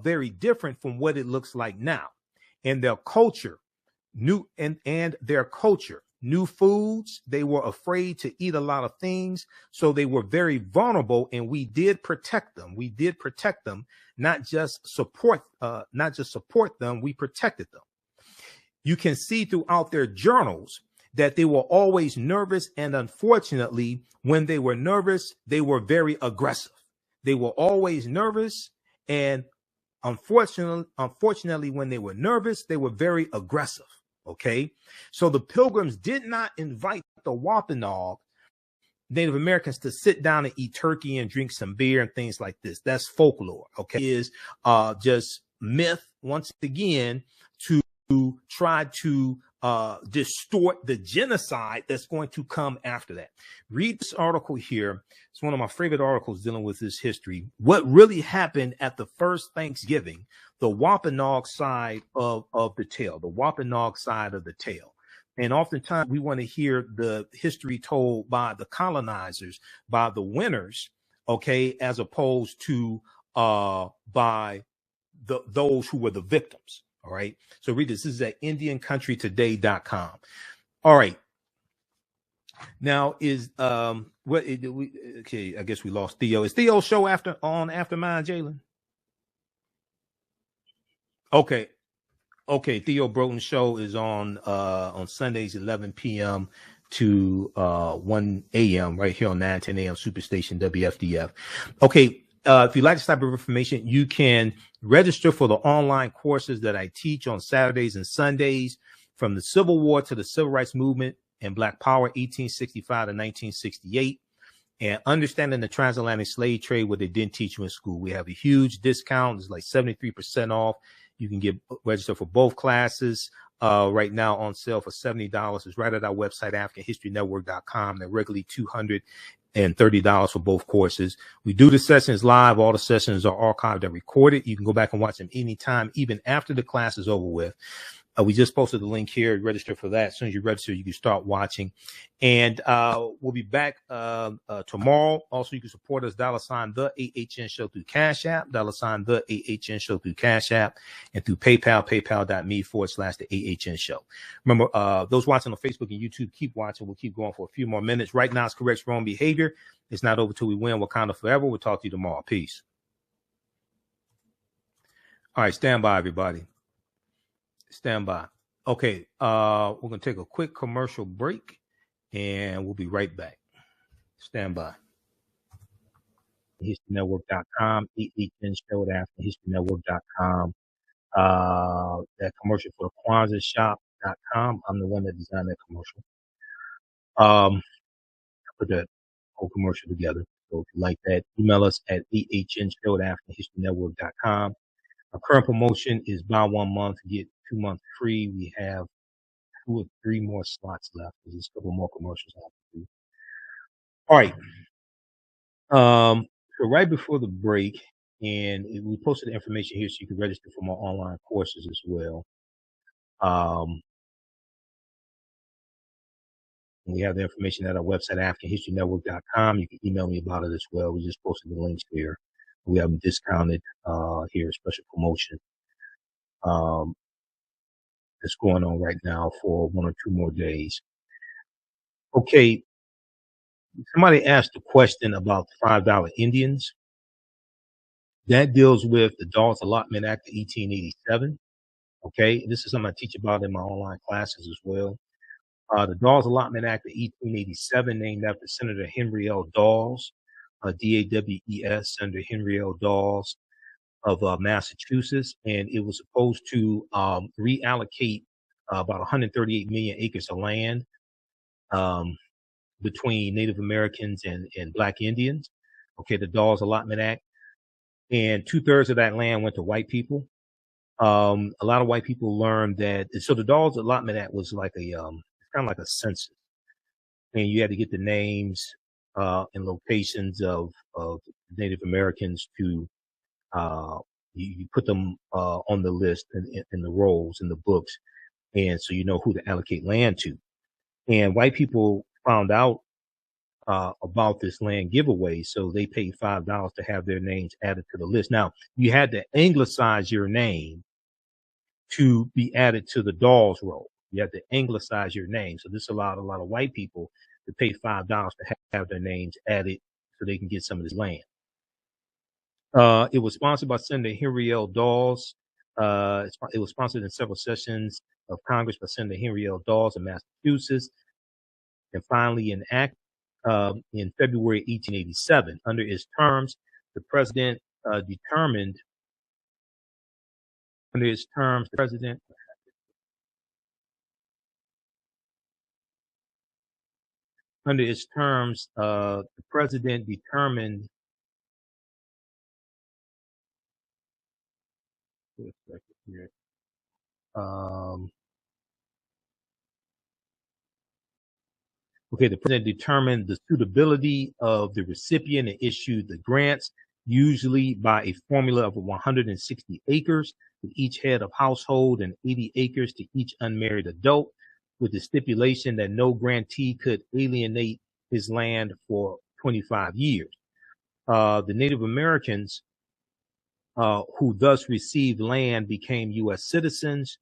very different from what it looks like now. And their culture, new foods. They were afraid to eat a lot of things, so they were very vulnerable, and we did protect them. We did protect them, not just support them. We protected them. You can see throughout their journals that they were always nervous, and unfortunately, when they were nervous, they were very aggressive. They were always nervous, and unfortunately, when they were nervous, they were very aggressive. Okay, so the Pilgrims did not invite the Wampanoag Native Americans to sit down and eat turkey and drink some beer and things like this. That's folklore. Okay, it is just myth once again to try to distort the genocide that's going to come after that. Read this article here. It's one of my favorite articles dealing with this history. What really happened at the first Thanksgiving, the Wampanoag side of the tale, the Wampanoag side of the tale. And oftentimes we want to hear the history told by the colonizers, by the winners, okay, as opposed to by those who were the victims. All right. So read this. This is at IndianCountryToday.com. All right. Now is okay, I guess we lost Theo. Is Theo's show after mine, Jalen? Okay. Theo Broughton's show is on Sundays 11 p.m. to 1 a.m. right here on 910 a.m. Superstation WFDF. Okay, if you like this type of information, you can register for the online courses that I teach on Saturdays and Sundays, from the Civil War to the Civil Rights Movement and Black Power, 1865 to 1968, and understanding the transatlantic slave trade, what they didn't teach you in school. We have a huge discount. It's like 73% off. You can get registered for both classes right now on sale for $70. It's right at our website, AfricanHistoryNetwork.com. They're regularly $230 for both courses. We do the sessions live. All the sessions are archived and recorded. You can go back and watch them anytime, even after the class is over with. We just posted the link here. Register for that. As soon as you register, you can start watching. And we'll be back tomorrow. Also, you can support us, $ the AHN Show through Cash App, $ the AHN Show through Cash App, and through PayPal, paypal.me/the AHN Show. Remember, those watching on Facebook and YouTube, keep watching. We'll keep going for a few more minutes. Right now, it's correct wrong behavior. It's not over till we win. Wakanda forever. We'll talk to you tomorrow. Peace. All right, stand by, everybody. Stand by. Okay, we're going to take a quick commercial break, and we'll be right back. Stand by. HistoryNetwork.com, AHN Show at AfricanHistoryNetwork.com. That commercial for KwanzaaShop.com. I'm the one that designed that commercial. I put that whole commercial together. So if you like that, email us at AHNShow at AfricanHistoryNetwork.com. Our current promotion is buy 1 month, get 2 months free. We have 2 or 3 more slots left. There's a couple more commercials I have to do. All right. So right before the break, and we posted the information here so you can register for more online courses as well. We have the information at our website, AfricanHistoryNetwork.com. You can email me about it as well. We just posted the links there. We have them discounted here, special promotion. That's going on right now for 1 or 2 more days. Okay. Somebody asked a question about the $5 Indians. That deals with the Dawes Allotment Act of 1887. Okay. This is something I teach about in my online classes as well. The Dawes Allotment Act of 1887, named after Senator Henry L. Dawes, D-A-W-E-S, Senator Henry L. Dawes of Massachusetts, and it was supposed to reallocate about 138 million acres of land between Native Americans and Black Indians. Okay, the Dawes Allotment Act, and 2/3 of that land went to white people. A lot of white people learned that. So the Dawes Allotment Act was like a kind of like a census, and you had to get the names and locations of Native Americans to you put them on the list in the rolls in the books, and so you know who to allocate land to. And white people found out about this land giveaway, so they paid $5 to have their names added to the list. Now you had to anglicize your name to be added to the Dawes roll. You had to anglicize your name, so this allowed a lot of white people to pay $5 to have their names added so they can get some of this land. It was sponsored by Senator Henry L. Dawes. It was sponsored in several sessions of Congress by Senator Henry L. Dawes of Massachusetts, and finally enacted in February 1887. Under its terms, the president determined. Under its terms, the president. Under its terms, the president determined. Okay, the president determined the suitability of the recipient and issued the grants, usually by a formula of 160 acres to each head of household and 80 acres to each unmarried adult, with the stipulation that no grantee could alienate his land for 25 years. The Native Americans who thus received land became U.S. citizens,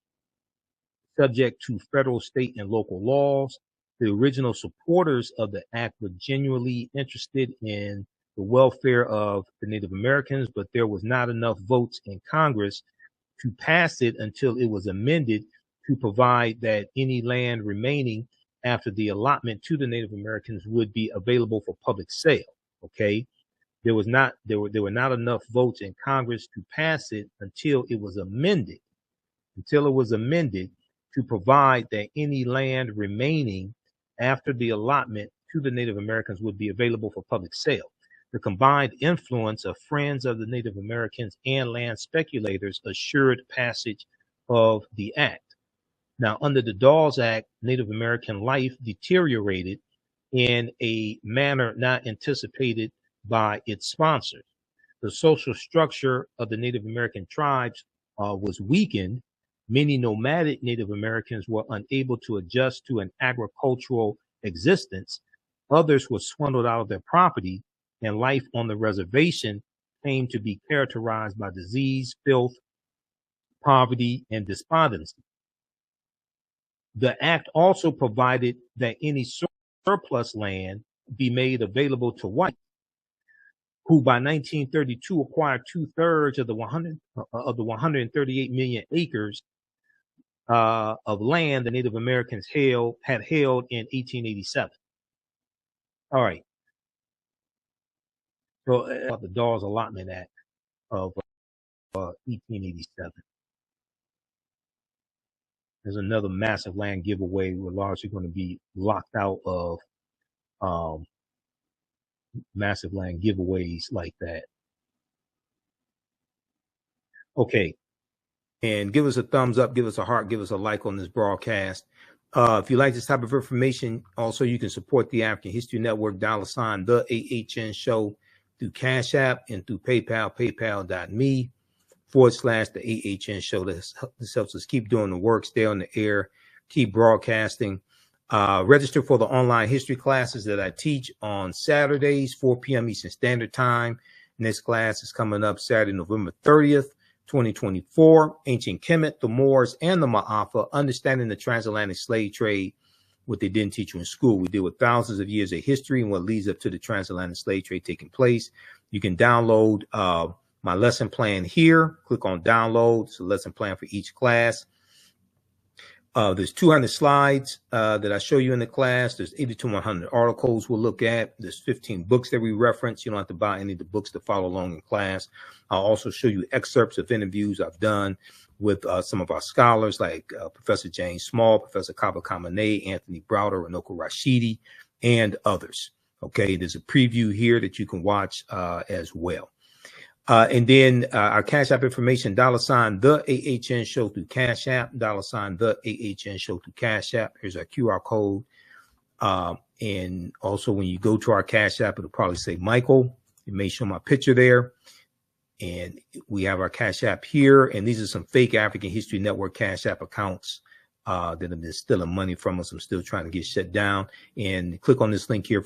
subject to federal, state, and local laws. The original supporters of the act were genuinely interested in the welfare of the Native Americans, but there was not enough votes in Congress to pass it until it was amended to provide that any land remaining after the allotment to the Native Americans would be available for public sale. Okay. There were not enough votes in Congress to pass it until it was amended to provide that any land remaining after the allotment to the Native Americans would be available for public sale. The combined influence of friends of the Native Americans and land speculators assured passage of the act. Now, under the Dawes Act, Native American life deteriorated in a manner not anticipated by its sponsors. The social structure of the Native American tribes was weakened. Many nomadic Native Americans were unable to adjust to an agricultural existence. Others were swindled out of their property, and life on the reservation came to be characterized by disease, filth, poverty, and despondency. The act also provided that any surplus land be made available to whites, who by 1932 acquired 2/3 of the 138 million acres of land the Native Americans had held in 1887. All right. So about the Dawes Allotment Act of 1887. There's another massive land giveaway. We're largely going to be locked out of massive land giveaways like that. Okay. And give us a thumbs up, give us a heart, give us a like on this broadcast. If you like this type of information, also you can support the African History Network, $ the AHN Show through Cash App and through PayPal, paypal.me /the AHN Show. This helps us keep doing the work, stay on the air, keep broadcasting. Register for the online history classes that I teach on Saturdays, 4 p.m. Eastern Standard Time. Next class is coming up Saturday, November 30th, 2024. Ancient Kemet, the Moors, and the Ma'afa, understanding the transatlantic slave trade, what they didn't teach you in school. We deal with thousands of years of history and what leads up to the transatlantic slave trade taking place. You can download my lesson plan here. Click on download. It's a lesson plan for each class. There's 200 slides that I show you in the class. There's 80 to 100 articles we'll look at. There's 15 books that we reference. You don't have to buy any of the books to follow along in class. I'll also show you excerpts of interviews I've done with some of our scholars like Professor James Small, Professor Kaba Kamene, Anthony Browder, Ranoko Rashidi, and others. Okay, there's a preview here that you can watch as well. And then our Cash App information, $ the AHN Show through Cash App, $ the AHN Show through Cash App. Here's our QR code. And also when you go to our Cash App, it'll probably say Michael. It may show my picture there. And we have our Cash App here. And these are some fake African History Network Cash App accounts that have been stealing money from us. I'm still trying to get shut down. And click on this link here